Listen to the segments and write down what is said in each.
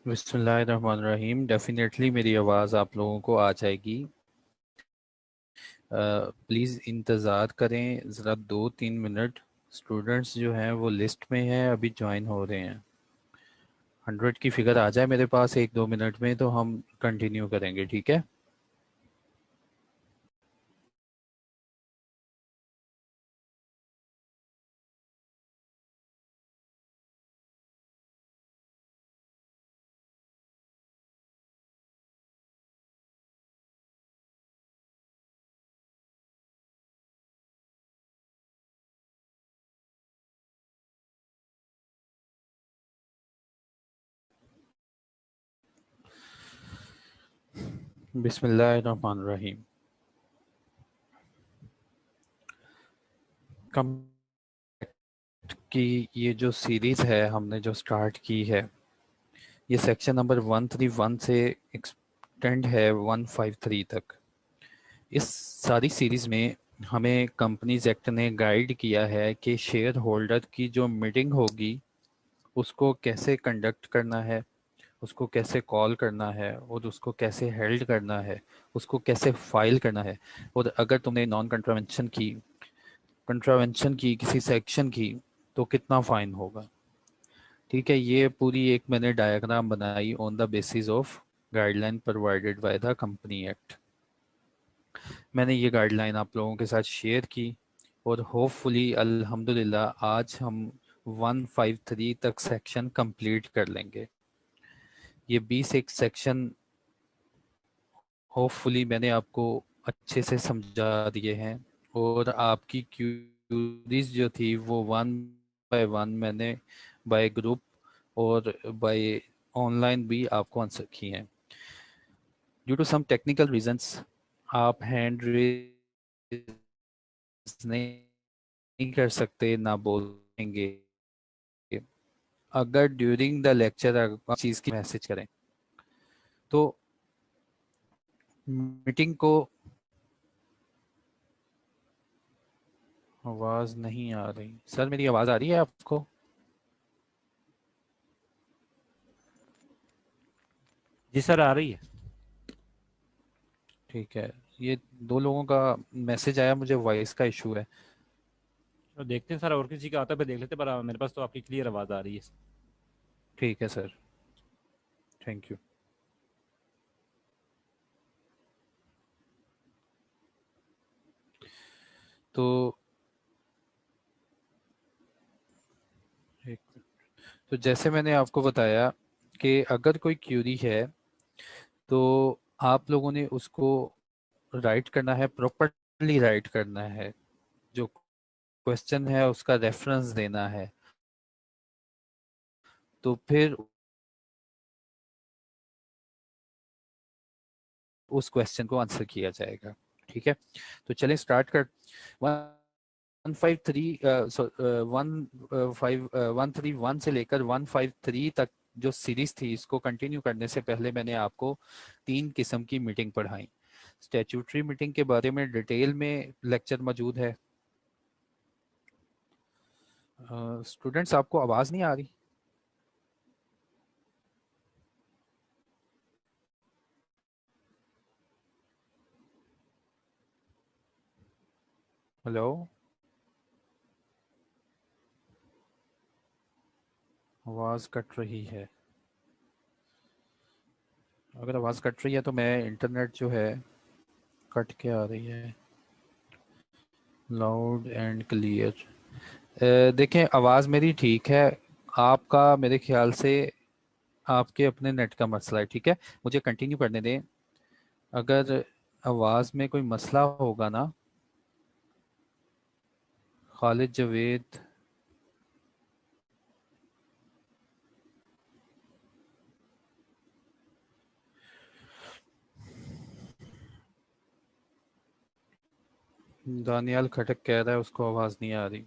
बिस्मिल्लाहिर्रहमानिर्रहीम। डेफिनेटली मेरी आवाज़ आप लोगों को आ जाएगी। प्लीज़ इंतज़ार करें ज़रा 2-3 मिनट। स्टूडेंट्स जो हैं वो लिस्ट में हैं, अभी ज्वाइन हो रहे हैं। 100 की फ़िगर आ जाए मेरे पास 1-2 मिनट में तो हम कंटिन्यू करेंगे, ठीक है। बिस्मिल्लाहिर्रहमानिर्रहीम। कम की ये जो सीरीज़ है हमने जो स्टार्ट की है, ये सेक्शन नंबर 131 से एक्सटेंड है 153 तक। इस सारी सीरीज में हमें कंपनीज एक्ट ने गाइड किया है कि शेयर होल्डर की जो मीटिंग होगी उसको कैसे कंडक्ट करना है, उसको कैसे कॉल करना है और उसको कैसे हेल्ड करना है, उसको कैसे फाइल करना है। और अगर तुमने नॉन कंट्रावेंशन की किसी सेक्शन की तो कितना फाइन होगा। ठीक है, ये पूरी एक मैंने डायग्राम बनाई on the basis of guideline provided by the company act. मैंने ये गाइडलाइन आप लोगों के साथ शेयर की और होपफुली अल्हम्दुलिल्लाह आज हम 153 तक सेक्शन कंप्लीट कर लेंगे। ये 20 एक सेक्शन होपफुली मैंने आपको अच्छे से समझा दिए हैं और आपकी क्यूरीज जो थी वो वन बाय वन मैंने बाय ग्रुप और बाय ऑनलाइन भी आपको आंसर की हैं। Due to some technical reasons आप हैंड रेज नहीं कर सकते, ना बोलेंगे। अगर ड्यूरिंग द लेक्चर अगर चीज की मैसेज करें तो मीटिंग को आवाज नहीं आ रही। सर मेरी आवाज आ रही है आपको? जी सर, आ रही है। ठीक है। ये दो लोगों का मैसेज आया, मुझे वॉइस का इशू है। तो देखते हैं सर, और किसी का आता है फिर देख लेते हैं, पर मेरे पास तो आपकी क्लियर आवाज़ आ रही है। ठीक है सर, थैंक यू। तो एक तो जैसे मैंने आपको बताया कि अगर कोई क्यूरी है तो आप लोगों ने उसको राइट करना है, प्रॉपरली राइट करना है। जो क्वेश्चन है उसका रेफरेंस देना है, तो फिर उस क्वेश्चन को आंसर किया जाएगा। ठीक है, तो चलें स्टार्ट कर। 153 131 से लेकर 153 तक जो सीरीज थी, इसको कंटिन्यू करने से पहले मैंने आपको 3 किस्म की मीटिंग पढ़ाई। स्टैट्यूटरी मीटिंग के बारे में डिटेल में लेक्चर मौजूद है। स्टूडेंट्स आपको आवाज़ नहीं आ रही? हेलो, आवाज़ कट रही है। अगर आवाज़ कट रही है तो मैं इंटरनेट जो है कट के आ रही है। Loud and clear. देखें आवाज़ मेरी ठीक है। आपका मेरे ख्याल से आपके अपने नेट का मसला है। ठीक है, मुझे कंटिन्यू करने दें। अगर आवाज़ में कोई मसला होगा ना, खालिद जवेद, दानियाल खटक कह रहा है उसको आवाज़ नहीं आ रही।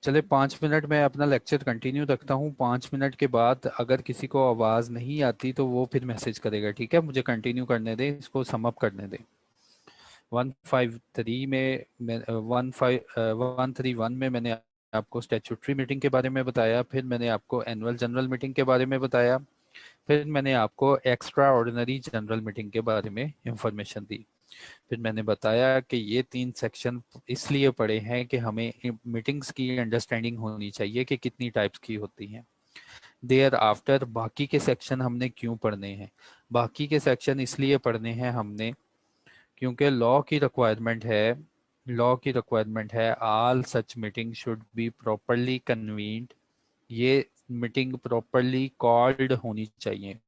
चले 5 मिनट मैं अपना लेक्चर कंटिन्यू रखता हूँ। 5 मिनट के बाद अगर किसी को आवाज़ नहीं आती तो वो फिर मैसेज करेगा। ठीक है, मुझे कंटिन्यू करने दें, इसको सम अप करने दें। 153 में 131 में मैंने आपको स्टैट्यूटरी मीटिंग के बारे में बताया, फिर मैंने आपको एनुअल जनरल मीटिंग के बारे में बताया, फिर मैंने आपको एक्स्ट्रा ऑर्डिनरी जनरल मीटिंग के बारे में इंफॉर्मेशन दी। फिर मैंने बताया कि ये 3 सेक्शन इसलिए पढ़े हैं कि हमें मीटिंग्स की अंडरस्टैंडिंग होनी चाहिए कि कितनी टाइप्स की होती हैं। देयर आफ्टर बाकी के सेक्शन हमने क्यों पढ़ने हैं? बाकी के सेक्शन इसलिए पढ़ने हैं हमने क्योंकि लॉ की रिक्वायरमेंट है all such meeting should be properly convened. ये मीटिंग प्रॉपरली कॉल्ड होनी चाहिए।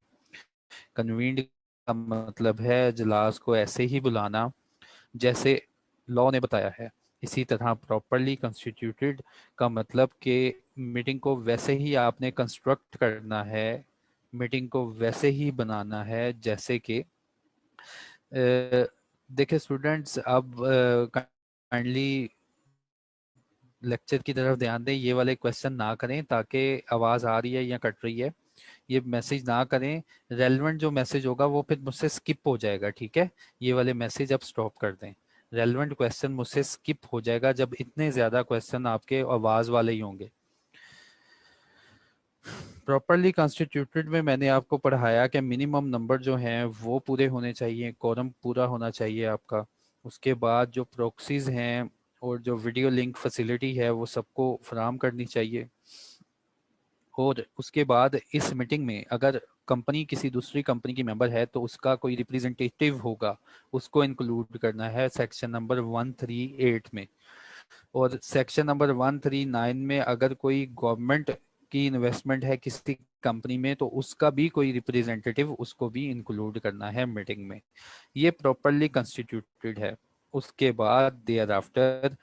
कन्वीन्ड का मतलब है इजलास को ऐसे ही बुलाना जैसे लॉ ने बताया है। इसी तरह प्रॉपरली कंस्टिट्यूटेड का मतलब कि मीटिंग को वैसे ही आपने कंस्ट्रक्ट करना है, मीटिंग को वैसे ही बनाना है जैसे कि देखिए स्टूडेंट्स, अब काइंडली लेक्चर की तरफ ध्यान दें, ये वाले क्वेश्चन ना करें ताकि आवाज़ आ रही है या कट रही है, ये मैसेज ना करें। रेलेवेंट जो मैसेज होगा वो फिर मुझसे स्किप हो जाएगा, ठीक है? ये वाले मैसेज अब स्टॉप कर दें। रेलेवेंट क्वेश्चन मुझसे स्किप हो जाएगा जब इतने ज़्यादा क्वेश्चन आपके आवाज़ वाले ही होंगे। प्रॉपरली कॉन्स्टिट्यूटेड में मैंने आपको पढ़ाया कि मिनिमम नंबर जो हैं वो पूरे होने चाहिए, कोरम पूरा होना चाहिए आपका। उसके बाद जो प्रॉक्सीज हैं और जो वीडियो लिंक फैसिलिटी है वो सबको फराहम करनी चाहिए। और उसके बाद इस मीटिंग में अगर कंपनी किसी दूसरी कंपनी की मेंबर है तो उसका कोई रिप्रेजेंटेटिव होगा, उसको इंक्लूड करना है सेक्शन नंबर 138 में। और सेक्शन नंबर 139 में अगर कोई गवर्नमेंट की इन्वेस्टमेंट है किसी कंपनी में तो उसका भी कोई रिप्रेजेंटेटिव उसको भी इंक्लूड करना है मीटिंग में। ये प्रॉपरली कंस्टिट्यूटेड है। उसके बाद देयर आफ्टर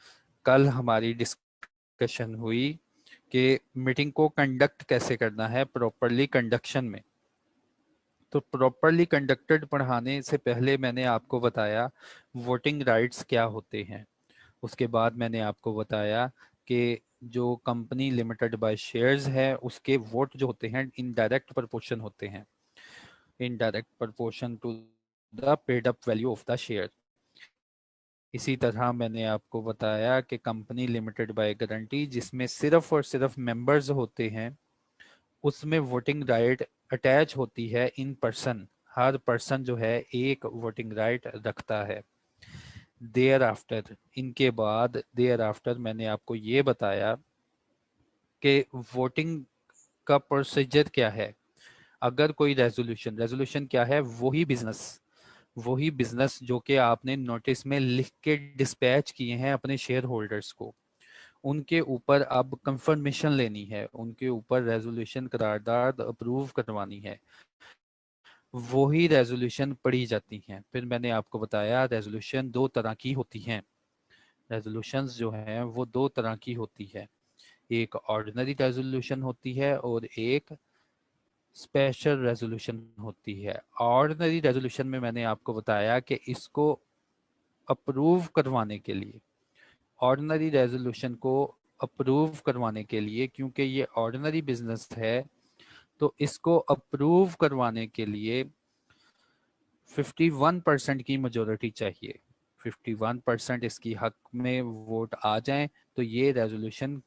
कल हमारी डिस्कशन हुई कि मीटिंग को कंडक्ट कैसे करना है प्रॉपरली कंडक्शन में। तो प्रॉपरली कंडक्टेड पढ़ाने से पहले मैंने आपको बताया वोटिंग राइट्स क्या होते हैं। उसके बाद मैंने आपको बताया कि जो कंपनी लिमिटेड बाय शेयर्स है उसके वोट जो होते हैं इनडायरेक्ट प्रोपोर्शन होते हैं, indirect proportion to the paid up value of the share. इसी तरह मैंने आपको बताया कि कंपनी लिमिटेड बाय गारंटी जिसमें सिर्फ और सिर्फ मेंबर्स होते हैं उसमें वोटिंग राइट अटैच होती है इन पर्सन। हर पर्सन जो है एक वोटिंग राइट रखता है। देयर आफ्टर इनके बाद देयर आफ्टर मैंने आपको ये बताया कि वोटिंग का प्रोसीजर क्या है। अगर कोई रेजोल्यूशन रेजोल्यूशन क्या है? वही बिजनेस जो कि आपने नोटिस में लिख के डिस्पैच किए हैं अपने शेयर होल्डर्स को, उनके ऊपर अब कंफर्मेशन लेनी है, उनके ऊपर रेजोल्यूशन करारदाद अप्रूव करवानी है, वही रेजोल्यूशन पढ़ी जाती हैं। फिर मैंने आपको बताया रेजोल्यूशन दो तरह की होती हैं। रेजोल्यूशंस जो हैं वो दो तरह की होती है, एक ऑर्डिनरी रेजोल्यूशन होती है और एक स्पेशल रेजोल्यूशन होती है। ऑर्डिनरी रेजोल्यूशन में मैंने आपको बताया कि इसको अप्रूव करवाने के लिए, ऑर्डिनरी रेजोल्यूशन को अप्रूव करवाने के लिए, क्योंकि ये ऑर्डिनरी बिजनेस है तो इसको अप्रूव करवाने के लिए 51% की मेजोरिटी चाहिए। 51% इसकी हक में वोट आ जाएं तो ये रेजोल्यूशन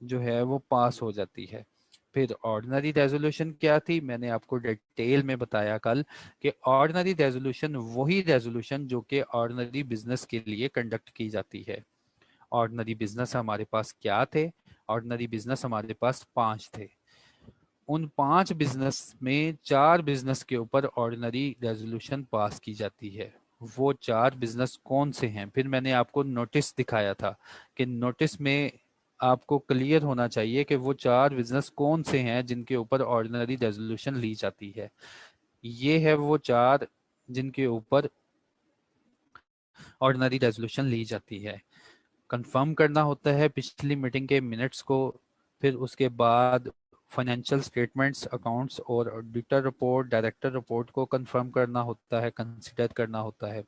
जो है वो पास हो जाती है। फिर ऑर्डिनरी रेजोल्यूशन क्या थी मैंने आपको डिटेल में बताया कल कि ऑर्डिनरी रेजोल्यूशन वही रेजोल्यूशन जो कि ऑर्डिनरी बिजनेस के लिए कंडक्ट की जाती है। ऑर्डिनरी बिजनेस हमारे पास क्या थे? ऑर्डिनरी बिजनेस हमारे पास 5 थे। उन 5 बिजनेस में 4 बिजनेस के ऊपर ऑर्डिनरी रेजोल्यूशन पास की जाती है। वो 4 बिजनेस कौन से हैं? फिर मैंने आपको नोटिस दिखाया था कि नोटिस में आपको क्लियर होना चाहिए कि वो 4 बिजनेस कौन से हैं जिनके ऊपर ऑर्डिनरी रेजोल्यूशन ली जाती है। ये है वो 4 जिनके ऊपर ऑर्डिनरी रेजोल्यूशन ली जाती है। कंफर्म करना होता है पिछली मीटिंग के मिनट्स को, फिर उसके बाद फाइनेंशियल स्टेटमेंट्स, अकाउंट्स और ऑडिटर रिपोर्ट, डायरेक्टर रिपोर्ट को कंफर्म करना होता है, कंसिडर करना होता है।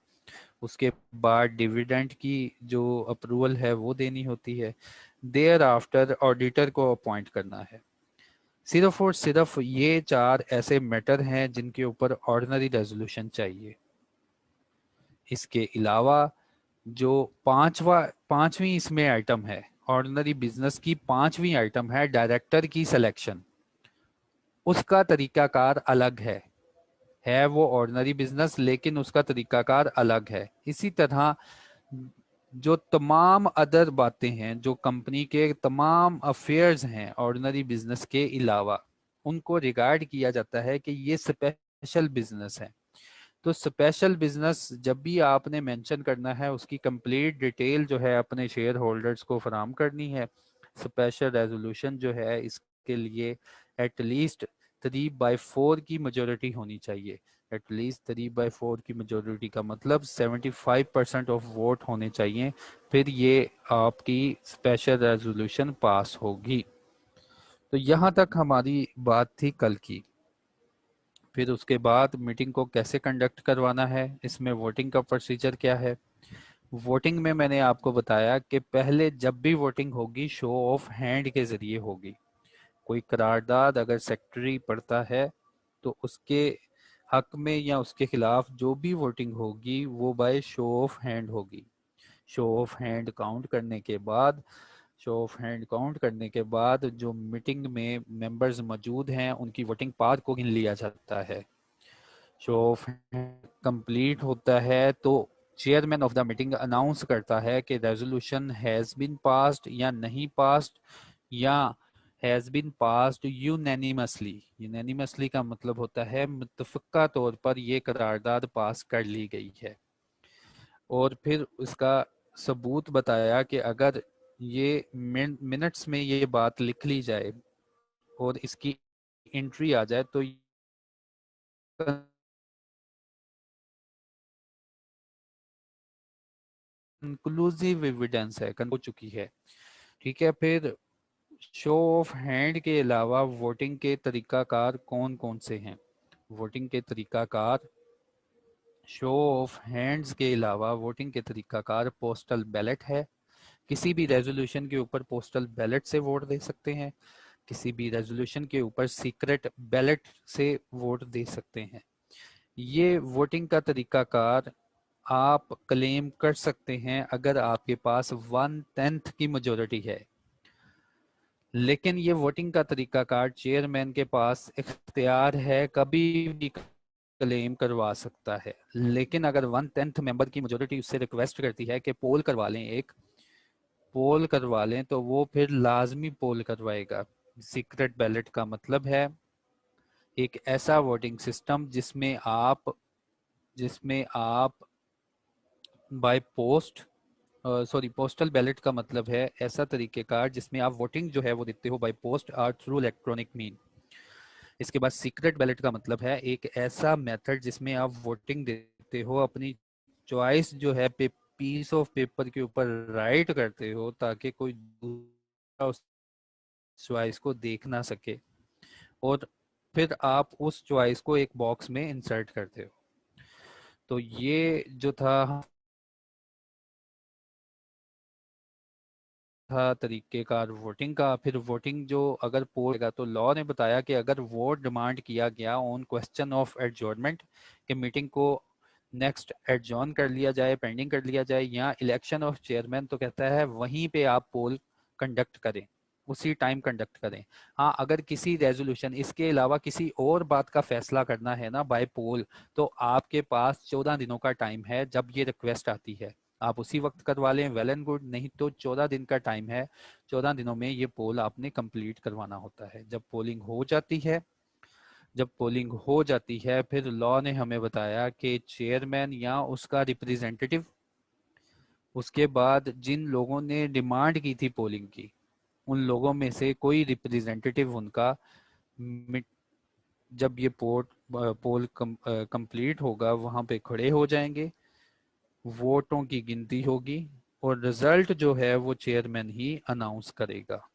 उसके बाद डिविडेंड की जो अप्रूवल है वो देनी होती है। देयर आफ्टर ऑडिटर को अपॉइंट करना है। सिर्फ और सिर्फ ये 4 ऐसे मैटर हैं जिनके ऊपर ऑर्डिनरी रेजोल्यूशन चाहिए। इसके अलावा जो पांचवी इसमें आइटम है ऑर्डिनरी बिजनेस की 5वीं आइटम है डायरेक्टर की सिलेक्शन। उसका तरीकाकार अलग है वो ऑर्डिनरी बिजनेस, लेकिन उसका तरीकाकार अलग है। इसी तरह जो तमाम अदर बातें हैं, जो कंपनी के तमाम अफेयर्स हैं ऑर्डिनरी बिजनेस के अलावा, उनको रिगार्ड किया जाता है कि ये स्पेशल बिजनेस है। तो स्पेशल बिजनेस जब भी आपने मेंशन करना है, उसकी कंप्लीट डिटेल जो है अपने शेयर होल्डर्स को फराहम करनी है। स्पेशल रेजोल्यूशन जो है इसके लिए एटलीस्ट 3/4 की मेजोरिटी होनी चाहिए। एटलीस्ट 3/4 की मेजोरिटी का मतलब 75% ऑफ वोट होने चाहिए, फिर ये आपकी स्पेशल रेजोल्यूशन पास होगी। तो यहाँ तक हमारी बात थी कल की। फिर उसके बाद मीटिंग को कैसे कंडक्ट करवाना है, इसमें वोटिंग का प्रोसीजर क्या है। वोटिंग में मैंने आपको बताया कि पहले जब भी वोटिंग होगी शो ऑफ हैंड के जरिए होगी। कोई करारदाद अगर सेक्रेटरी पढ़ता है तो उसके हक में या उसके खिलाफ जो भी वोटिंग होगी वो बाय शो ऑफ हैंड होगी। शो ऑफ हैंड काउंट करने के बाद शो ऑफ हैंड काउंट करने के बाद जो मीटिंग में मेंबर्स मौजूद हैं उनकी वोटिंग पावर को गिन लिया जाता है। शो ऑफ कंप्लीट होता है तो chairman of the meeting announce करता है कि रेजोल्यूशन हैज बीन पास्ड या नहीं पास्ड, या has been passed unanimously. Unanimously का मतलब होता है मुत्तफिका तौर पर ये करारदाद पास कर ली गई है। और फिर उसका सबूत बताया कि अगर ये मिनट्स में ये बात लिख ली जाए और इसकी एंट्री आ जाए तो कंक्लूसिव एविडेंस है, हो चुकी है। ठीक है। फिर शो ऑफ हैंड के अलावा वोटिंग के तरीकाकार कौन कौन से हैं। वोटिंग के तरीकाकार शो ऑफ हैंड्स के अलावा वोटिंग के तरीकाकार पोस्टल बैलेट है। किसी भी रेजोल्यूशन के ऊपर पोस्टल बैलेट से वोट दे सकते हैं। किसी भी रेजोल्यूशन के ऊपर सीक्रेट बैलेट से वोट दे सकते हैं। ये वोटिंग का तरीकाकार आप क्लेम कर सकते हैं अगर आपके पास 1/10 की मेजोरिटी है। लेकिन ये वोटिंग का तरीकाकार चेयरमैन के पास इख्तियार है, कभी भी क्लेम करवा सकता है। लेकिन अगर 1/10 मेंबर की मेजोरिटी उससे रिक्वेस्ट करती है कि पोल करवा लें, एक पोल करवा लें, तो वो फिर लाजमी पोल करवाएगा। सीक्रेट बैलेट का मतलब है एक ऐसा वोटिंग सिस्टम जिसमें आप by post, sorry, postal ballot का मतलब है ऐसा तरीकेकार जिसमें आप वोटिंग जो है वो देते हो बाय पोस्ट और थ्रू इलेक्ट्रॉनिक मीन। इसके बाद सीक्रेट बैलेट का मतलब है एक ऐसा मेथड जिसमें आप वोटिंग देते हो, अपनी चॉइस जो है पीस ऑफ पेपर के ऊपर राइट करते हो ताकि कोई दूसरा उस चॉइस को देख ना सके, और फिर आप उस चॉइस को एक बॉक्स में इंसर्ट करते हो। तो ये जो था तरीकेकार वोटिंग का। फिर वोटिंग जो अगर पोल होगा तो लॉ ने बताया कि अगर वोट डिमांड किया गया ऑन क्वेश्चन ऑफ एडजॉर्नमेंट कि मीटिंग को नेक्स्ट एडजॉर्न कर लिया जाए, पेंडिंग कर लिया जाए, या इलेक्शन ऑफ चेयरमैन, तो कहता है वहीं पे आप पोल कंडक्ट करें, उसी टाइम कंडक्ट करें। हाँ, अगर किसी रेजोल्यूशन इसके अलावा किसी और बात का फैसला करना है ना बाय पोल, तो आपके पास 14 दिनों का टाइम है। जब ये रिक्वेस्ट आती है आप उसी वक्त करवा लें, वेल एंड गुड, नहीं तो 14 दिन का टाइम है। 14 दिनों में ये पोल आपने कंप्लीट करवाना होता है। जब पोलिंग हो जाती है फिर लॉ ने हमें बताया कि चेयरमैन या उसका रिप्रेजेंटेटिव, उसके बाद जिन लोगों ने डिमांड की थी पोलिंग की, उन लोगों में से कोई रिप्रेजेंटेटिव उनका जब ये पोल कंप्लीट होगा वहां पे खड़े हो जाएंगे, वोटों की गिनती होगी और रिजल्ट जो है वो चेयरमैन ही अनाउंस करेगा।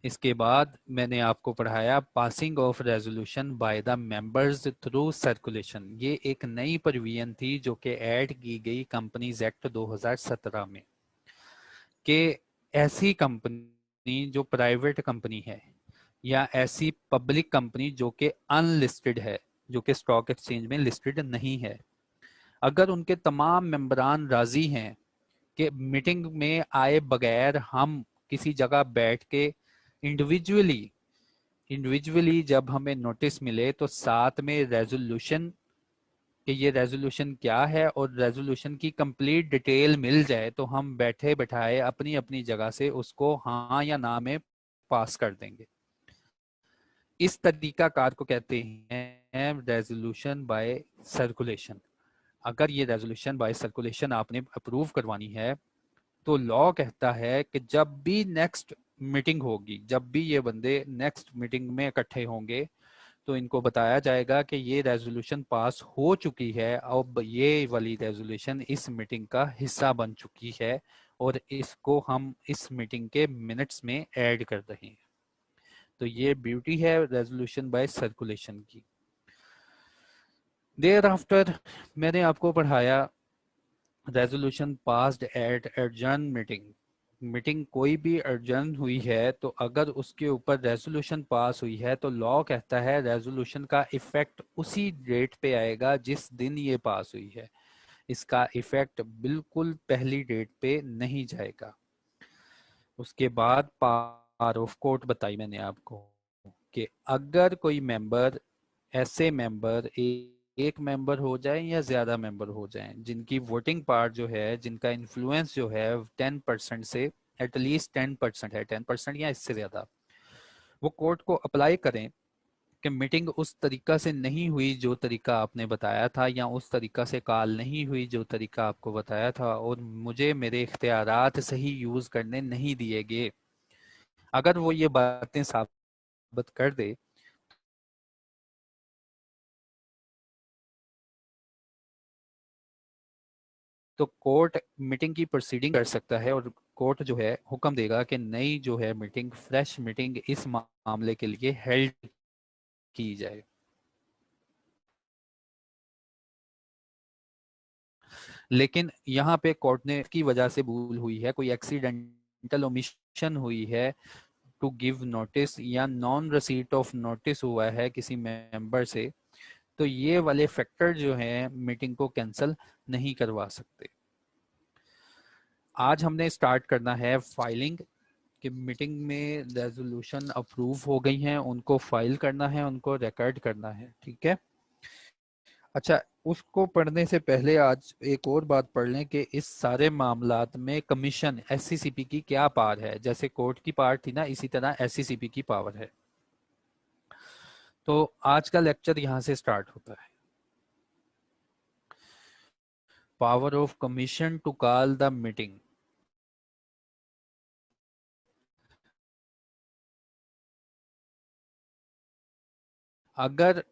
इसके बाद मैंने आपको पढ़ाया passing of resolution by the members through circulation. ये एक नई प्रोविजन थी जो कि ऐड की गई कंपनीज एक्ट 2017 में, कि ऐसी कंपनी जो प्राइवेट कंपनी है या ऐसी पब्लिक कंपनी जो कि अनलिस्टेड है, जो कि स्टॉक एक्सचेंज में लिस्टेड नहीं है, अगर उनके तमाम मेंबरान राजी हैं कि मीटिंग में आए बगैर हम किसी जगह बैठ के इंडिविजुअली जब हमें नोटिस मिले तो साथ में रेजोल्यूशन, कि ये रेजोल्यूशन क्या है और रेजोल्यूशन की कंप्लीट डिटेल मिल जाए तो हम बैठे बैठाए अपनी अपनी जगह से उसको हाँ या ना में पास कर देंगे। इस तरीका कार को कहते हैं रेजोल्यूशन बाय सर्कुलेशन। अगर ये रेजोल्यूशन बाय सर्कुलेशन आपने अप्रूव करवानी है तो लॉ कहता है कि जब भी नेक्स्ट मीटिंग होगी, जब भी ये बंदे नेक्स्ट मीटिंग में इकट्ठे होंगे तो इनको बताया जाएगा कि ये रेजोल्यूशन पास हो चुकी है, अब ये वाली रेजोल्यूशन इस मीटिंग का हिस्सा बन चुकी है और इसको हम इस मीटिंग के मिनट्स में ऐड कर रहे हैं। तो ये ब्यूटी है रेजोल्यूशन बाय सर्कुलेशन की। देयर आफ्टर मैंने आपको पढ़ाया resolution passed at adjourn meeting. Meeting कोई भी एडजर्न हुई है तो अगर उसके ऊपर रेजोल्यूशन पास हुई है तो लॉ कहता है रेजोल्यूशन का इफेक्ट उसी डेट पे आएगा जिस दिन ये पास हुई है, इसका इफेक्ट बिल्कुल पहली डेट पे नहीं जाएगा। उसके बाद पावर ऑफ कोर्ट बताई मैंने आपको कि अगर कोई मेंबर, ऐसे मेंबर एक मेंबर हो जाए या ज्यादा मेंबर हो जाए जिनकी वोटिंग पावर जो है, जिनका इन्फ्लुएंस जो है 10% से एटलीस्ट 10% है, 10% या इससे ज्यादा, वो कोर्ट को अप्लाई करें कि मीटिंग उस तरीका से नहीं हुई जो तरीका आपने बताया था, या उस तरीका से कॉल नहीं हुई जो तरीका आपको बताया था, और मुझे मेरे इख्तियारात सही यूज करने नहीं दिए गए। अगर वो ये बातें साबित कर दे तो कोर्ट मीटिंग की प्रोसीडिंग कर सकता है और कोर्ट जो है हुक्म देगा कि नई जो है मीटिंग, फ्रेश मीटिंग इस मामले के लिए हेल्ड की जाए। लेकिन यहाँ पे कोर्ट ने की वजह से भूल हुई है, कोई एक्सीडेंटल ओमिशन हुई है टू गिव नोटिस या नॉन रिसीट ऑफ नोटिस हुआ है किसी मेंबर से, तो ये वाले फैक्टर जो हैं मीटिंग को कैंसिल नहीं करवा सकते। आज हमने स्टार्ट करना है फाइलिंग, कि मीटिंग में रेजोल्यूशन अप्रूव हो गई हैं उनको फाइल करना है, उनको रिकॉर्ड करना है, ठीक है। अच्छा, उसको पढ़ने से पहले आज एक और बात पढ़ लें कि इस सारे मामलात में कमीशन एससीसीपी की क्या पावर है। जैसे कोर्ट की पावर थी ना, इसी तरह एससीसीपी की पावर है। तो आज का लेक्चर यहां से स्टार्ट होता है। Power of commission to call the meeting. अगर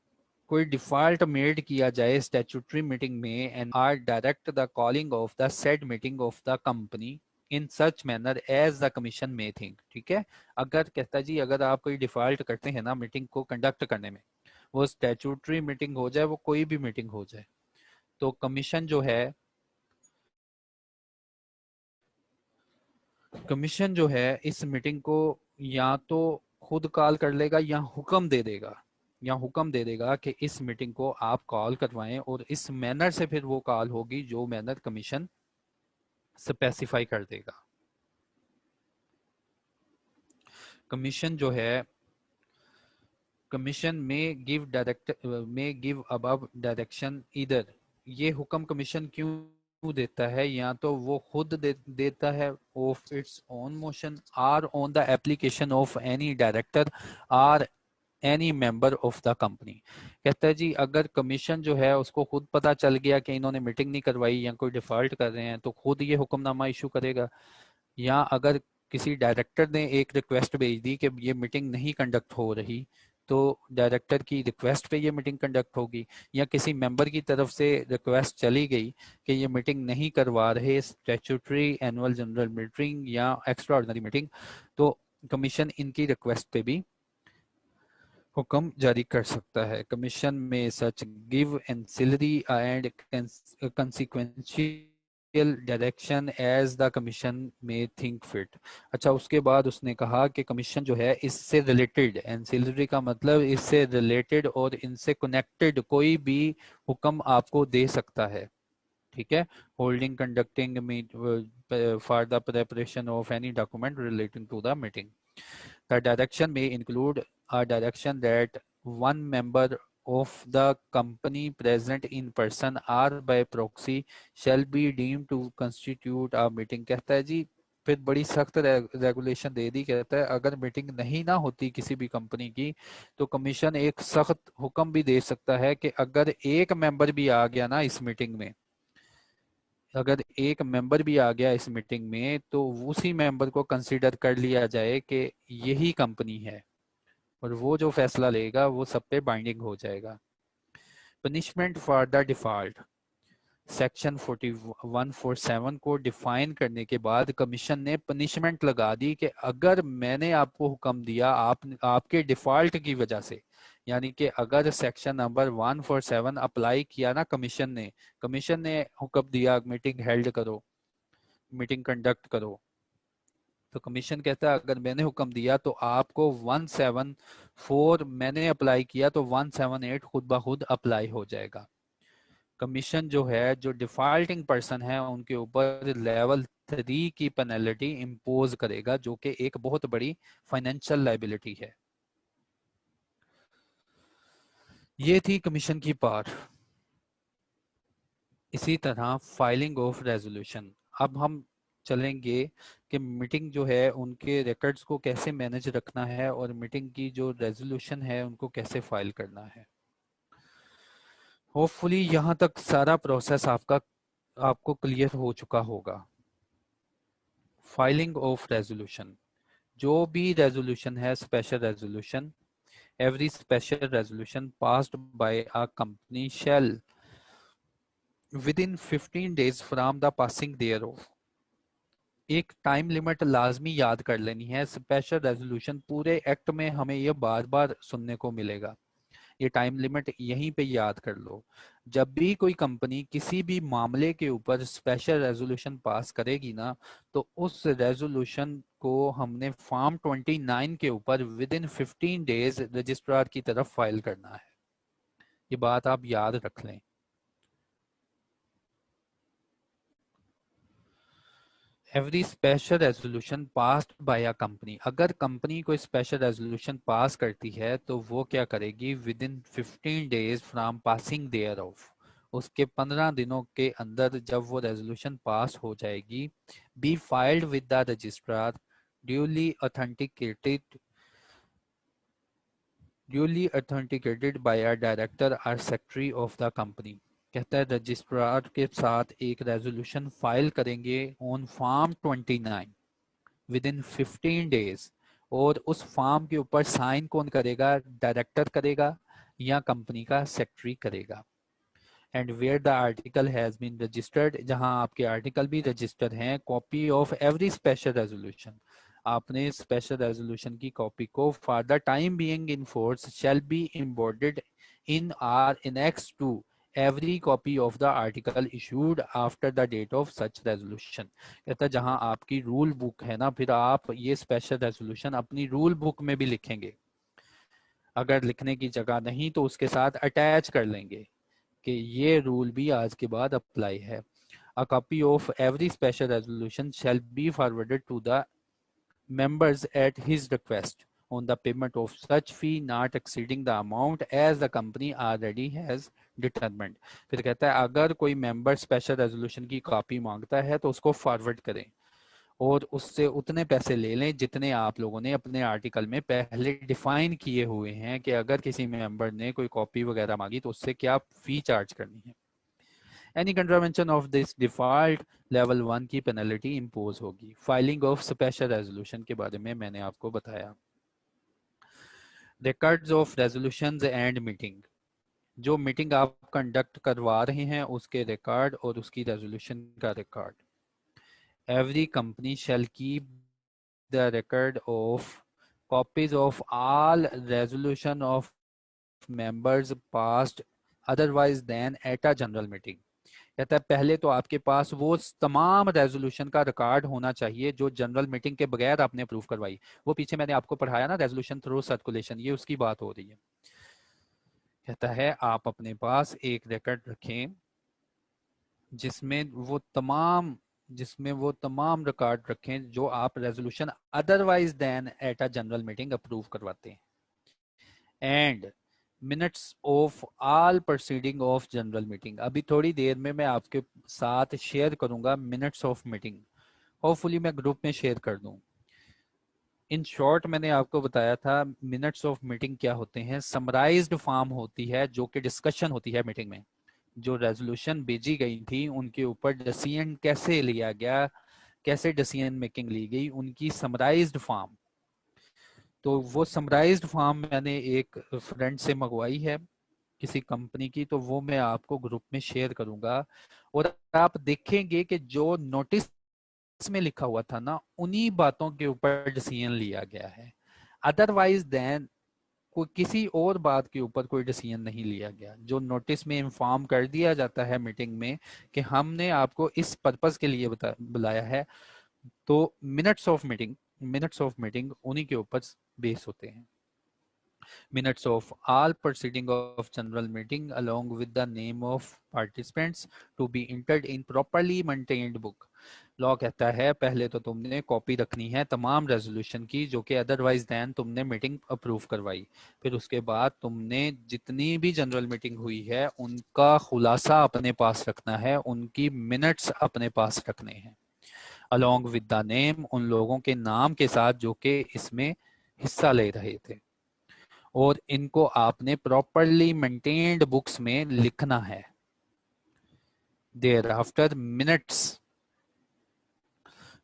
कोई डिफॉल्ट मेड किया जाए स्टैट्यूटरी मीटिंग में and or direct the calling of the said meeting of the company in such manner as the commission में थिंक, ठीक है। अगर कहता जी अगर आप कोई डिफॉल्ट करते हैं ना मीटिंग को कंडक्ट करने में, वो स्टैट्यूटरी मीटिंग हो जाए, वो कोई भी मीटिंग हो जाए, तो कमीशन जो है इस मीटिंग को या तो खुद कॉल कर लेगा या हुक्म दे देगा, कि इस मीटिंग को आप कॉल करवाएं, और इस मैनर से फिर वो कॉल होगी जो मैनर कमीशन स्पेसिफाई कर देगा। कमीशन जो है, कमीशन में गिव अबव डायरेक्शन इधर, ये हुक्म कमीशन क्यों देता है, या तो वो खुद देता है of its own motion or on the application of any director or any member of the company. कहता है जी अगर कमीशन जो है उसको खुद पता चल गया कि इन्होंने मीटिंग नहीं करवाई या कोई डिफॉल्ट कर रहे हैं तो खुद ये हुक्मनामा इशू करेगा, या अगर किसी डायरेक्टर ने एक रिक्वेस्ट भेज दी कि ये मीटिंग नहीं कंडक्ट हो रही तो डायरेक्टर की रिक्वेस्ट पे ये मीटिंग कंडक्ट होगी, या किसी मेंबर की तरफ से रिक्वेस्ट चली गई कि ये मीटिंग नहीं करवा रहे स्टैट्यूटरी एनुअल जनरल मीटिंग या एक्स्ट्रा ऑर्डिनरी मीटिंग, तो कमीशन इनकी रिक्वेस्ट पे भी हुक्म जारी कर सकता है। Commission may such give ancillary and consequential direction as the commission में थिंक फिट। अच्छा, उसके बाद उसने कहा कि कमीशन जो है इससे रिलेटेड, एंसिलरी का मतलब इससे रिलेटेड और इनसे कनेक्टेड कोई भी हुक्म आपको दे सकता है, ठीक है, holding conducting meet for the preparation of any document relating to the meeting. The direction में include a direction that one member of the company present in person or by proxy shall be deemed to constitute a meeting। कहता है जी, फिर बड़ी सख्त regulation दे दी, कहता है अगर meeting नहीं ना होती किसी भी कंपनी की तो कमीशन एक सख्त हुक्म भी दे सकता है कि अगर एक मेंबर भी आ गया ना इस मीटिंग में, अगर एक मेंबर भी आ गया इस मीटिंग में तो उसी मेंबर को कंसीडर कर लिया जाए कि यही कंपनी है और वो जो फैसला लेगा वो सब पे बाइंडिंग हो जाएगा। Punishment for the default, section 4147 को डिफाइन करने के बाद कमीशन ने पनिशमेंट लगा दी कि अगर मैंने आपको हुक्म दिया आपके डिफॉल्ट की वजह से, यानी कि अगर सेक्शन नंबर 147 अप्लाई किया ना कमीशन ने हुक्म दिया मीटिंग हेल्ड करो, मीटिंग कंडक्ट करो, तो कमीशन कहता है अगर मैंने हुक्म दिया तो आपको 174 मैंने अप्लाई किया तो 178 खुद ब खुद अप्लाई हो जाएगा। कमीशन जो है, जो डिफॉल्टिंग पर्सन है उनके ऊपर लेवल 3 की पेनल्टी इंपोज करेगा, जो कि एक बहुत बड़ी फाइनेंशियल लाइबिलिटी है। ये थी कमीशन की पावर। इसी तरह फाइलिंग ऑफ रेजोल्यूशन। अब हम चलेंगे कि मीटिंग जो है उनके रिकॉर्ड्स को कैसे मैनेज रखना है और मीटिंग की जो रेजोल्यूशन है उनको कैसे फाइल करना है। होपफुली यहाँ तक सारा प्रोसेस आपको क्लियर हो चुका होगा। फाइलिंग ऑफ रेजोल्यूशन, जो भी रेजोल्यूशन है special resolution, every special resolution passed by a company shall within 15 days from the passing thereof. एक टाइम लिमिट लाजमी याद कर लेनी है। स्पेशल रेजोल्यूशन पूरे एक्ट में हमें ये बार बार सुनने को मिलेगा, ये टाइम लिमिट यहीं पे याद कर लो। जब भी कोई कंपनी किसी भी मामले के ऊपर स्पेशल रेजोल्यूशन पास करेगी ना, तो उस रेजोल्यूशन को हमने फॉर्म 29 के ऊपर विद इन 15 डेज रजिस्ट्रार की तरफ फाइल करना है। ये बात आप याद रख लें। Every special resolution passed by a company, अगर कंपनी कोई स्पेशल रेजोल्यूशन पास करती है तो वो क्या करेगी, within 15 days from passing thereof, उसके 15 दिनों के अंदर जब वो रेजोल्यूशन पास हो जाएगी, be filed with the registrar duly authenticated by a director और सेक्रेटरी ऑफ द कंपनी। कहता है रजिस्ट्रार के साथ एक रेजोल्यूशन फाइल करेंगे on form 29 within 15 days, और उस फॉर्म के ऊपर साइन कौन करेगा, डायरेक्टर करेगा या कंपनी का सेक्रेटरी करेगा। And where the article has been registered, जहां आपके आर्टिकल भी रजिस्टर्ड हैं, copy of every special resolution, आपने स्पेशल रेजोल्यूशन की कॉपी को for the time being in force shall be embodied in or annexed to every copy of the article issued after the date of such resolution. कहता है जहां आपकी rule book है ना, फिर आप ये स्पेशल रेजोल्यूशन अपनी रूल बुक में भी लिखेंगे, अगर लिखने की जगह नहीं तो उसके साथ अटैच कर लेंगे कि ये रूल भी आज के बाद अप्लाई है। A copy of every special resolution shall be forwarded to the members at his request on the payment of such fee not exceeding the amount as the company already has determined। फिर कहता है अगर कोई member special resolution की copy मांगता है तो उसको फॉरवर्ड करें और उससे उतने पैसे ले लें जितने आप लोगों ने अपने आर्टिकल में पहले डिफाइन किए हुए हैं कि अगर किसी मेंबर ने कोई कॉपी वगैरह मांगी तो उससे क्या फी चार्ज करनी है। Any contravention of this default level 1 की पेनल्टी इंपोज होगी। फाइलिंग ऑफ स्पेशल रेजोल्यूशन के बारे में मैंने आपको बताया। Records of resolutions and meeting, जो मीटिंग आप कंडक्ट करवा रहे हैं उसके रिकॉर्ड और उसकी रेजोल्यूशन का record. Every company shall keep the record of copies of all resolution of members passed otherwise than at a general meeting। कहता है पहले तो आपके पास वो तमाम रेजोल्यूशन का रिकॉर्ड होना चाहिए जो जनरल मीटिंग के बगैर आपने अप्रूव करवाई। वो पीछे मैंने आपको पढ़ाया ना रेजोल्यूशन थ्रू सर्कुलेशन, ये उसकी बात हो रही है। कहता है आप अपने पास एक रिकॉर्ड रखें जिसमें वो तमाम रिकॉर्ड रखें जो आप resolution otherwise then at a general meeting approve करवाते हैं, and minutes of all proceeding of general meeting. अभी थोड़ी देर में मैं आपके साथ शेयर करूंगा मिनट्स ऑफ मीटिंग, होपफुली मैं ग्रुप में शेयर कर दूं। इन शॉर्ट मैंने आपको बताया था मिनट्स ऑफ मीटिंग क्या होते हैं। समराइज्ड फॉर्म होती है जो कि डिस्कशन होती है मीटिंग में, जो रेजोल्यूशन भेजी गई थी उनके ऊपर डिसीजन कैसे लिया गया, कैसे डिसीजन मेकिंग ली गई, उनकी समराइज्ड फॉर्म। तो वो समराइज्ड फॉर्म मैंने एक फ्रेंड से मंगवाई है किसी कंपनी की, तो वो मैं आपको ग्रुप में शेयर करूंगा। और आप देखेंगे कि जो नोटिस में लिखा हुआ था ना, उन्हीं बातों के ऊपर डिसीजन लिया गया है। अदरवाइज देन कोई किसी और बात के ऊपर कोई डिसीजन नहीं लिया गया। जो नोटिस में इंफॉर्म कर दिया जाता है मीटिंग में कि हमने आपको इस पर्पस के लिए बुलाया है, तो मिनट्स ऑफ मीटिंग उन्हीं के ऊपर बेस होते हैं। Minutes of all proceeding of general meeting along with the name of participants to be entered in properly maintained book। Law कहता है पहले तो तुमने कॉपी रखनी है तमाम रेजोल्यूशन की जो कि अदरवाइज देन तुमने मीटिंग अप्रूव करवाई। फिर उसके बाद तुमने जितनी भी जनरल मीटिंग हुई है उनका खुलासा अपने पास रखना है, उनकी मिनट्स अपने पास रखने हैं, अलोंग विद द नेम, उन लोगों के नाम के साथ जो कि इसमें हिस्सा ले रहे थे, और इनको आपने प्रॉपरली मेंटेन्ड बुक्स में लिखना है। Thereafter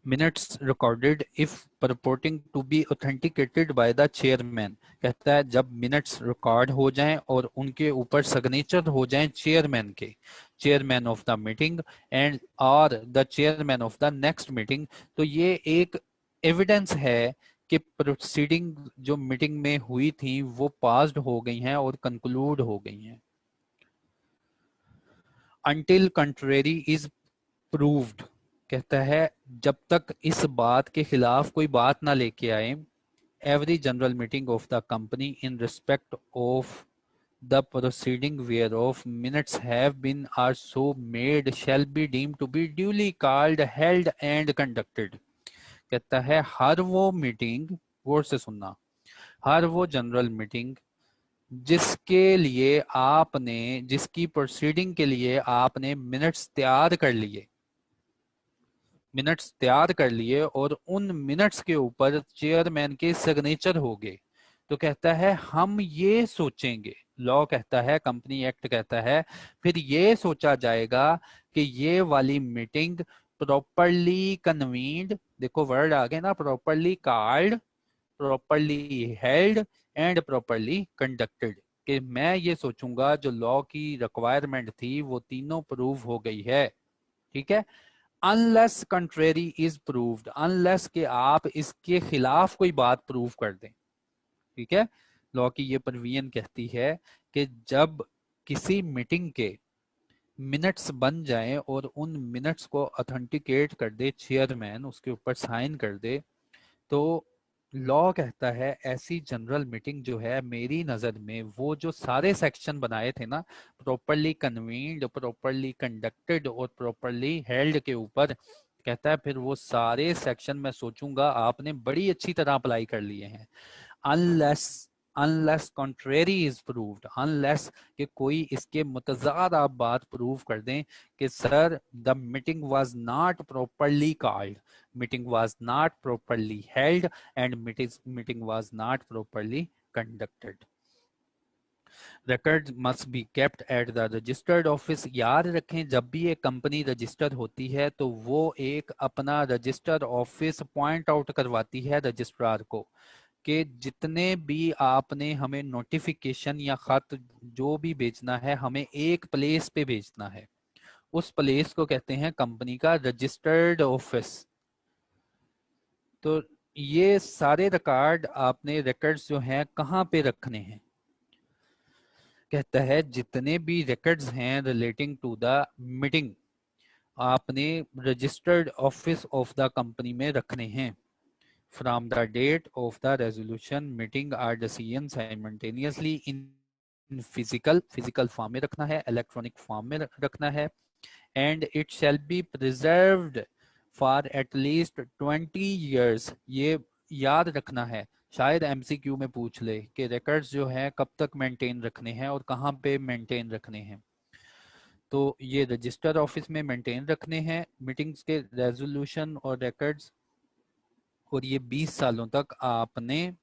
minutes recorded if purporting to be authenticated by the chairman. कहता है जब मिनट्स रिकॉर्ड हो जाएं और उनके ऊपर सिग्नेचर हो जाएं चेयरमैन के, chairman of the meeting and और the chairman of the next meeting, तो ये एक एविडेंस है कि प्रोसीडिंग जो मीटिंग में हुई थी वो पास्ड हो गई हैं और कंक्लूड हो गई हैं। अनटिल कंट्रेरी इज प्रूव्ड, कहता है जब तक इस बात के खिलाफ कोई बात ना लेके आए, every general meeting of the company in respect of the proceeding whereof minutes have been or so made shall be deemed to be duly called, held and conducted। कहता है हर वो मीटिंग, गौर से सुनना, हर वो जनरल मीटिंग जिसकी proceeding के लिए आपने मिनट्स तैयार कर लिए और उन मिनट्स के ऊपर चेयरमैन के सिग्नेचर हो गए, तो कहता है हम ये सोचेंगे, लॉ कहता है, कंपनी एक्ट कहता है, फिर ये सोचा जाएगा कि ये वाली मीटिंग प्रॉपरली कन्वीन्ड, देखो वर्ड आ गए ना, properly called, properly held and properly conducted, कि मैं ये सोचूंगा जो लॉ की रिक्वायरमेंट थी वो तीनों प्रूव हो गई है। ठीक है, unless contrary is proved, unless के आप इसके खिलाफ कोई बात प्रूव कर दें। ठीक है, लॉ की ये प्रोविजन कहती है कि जब किसी मीटिंग के मिनट्स बन जाएं और उन मिनट्स को ऑथेंटिकेट कर दे चेयरमैन, उसके ऊपर साइन कर दे, तो लॉ कहता है ऐसी जनरल मीटिंग जो है मेरी नजर में वो जो सारे सेक्शन बनाए थे ना, प्रॉपरली कन्वीन्ड, प्रॉपरली कंडक्टेड और प्रॉपरली हेल्ड के ऊपर, कहता है फिर वो सारे सेक्शन मैं सोचूंगा आपने बड़ी अच्छी तरह अप्लाई कर लिए हैं। Unless unless contrary is proved, unless कि कोई इसके मुतजाद आप बात प्रूव कर दें कि sir the meeting was not properly called, meeting was not properly held and meeting was not properly conducted. Record must be kept at the registered office. याद रखें जब भी एक कंपनी रजिस्टर होती है तो वो एक अपना रजिस्टर्ड ऑफिस पॉइंट आउट करवाती है रजिस्ट्रार को, कि जितने भी आपने हमें नोटिफिकेशन या खत जो भी भेजना है हमें एक प्लेस पे भेजना है, उस प्लेस को कहते हैं कंपनी का रजिस्टर्ड ऑफिस। तो ये सारे रिकॉर्ड आपने रिकॉर्ड्स जो हैं कहाँ पे रखने हैं, कहता है जितने भी रिकॉर्ड्स हैं रिलेटिंग टू द मीटिंग आपने registered office of the company में रखने हैं। From the date of the resolution meeting or decision simultaneously in physical form में रखना है, इलेक्ट्रॉनिक फॉर्म में रखना है, and it shall be preserved for at least 20 years। ये याद रखना है, शायद एमसीक्यू में पूछ ले कि रिकॉर्ड्स जो है कब तक मेंटेन रखने हैं और कहाँ पे मेंटेन रखने हैं। तो ये रजिस्टर ऑफिस में मेंटेन रखने हैं मीटिंग्स के रेजोल्यूशन और रिकॉर्ड्स, और ये 20 सालों तक आपने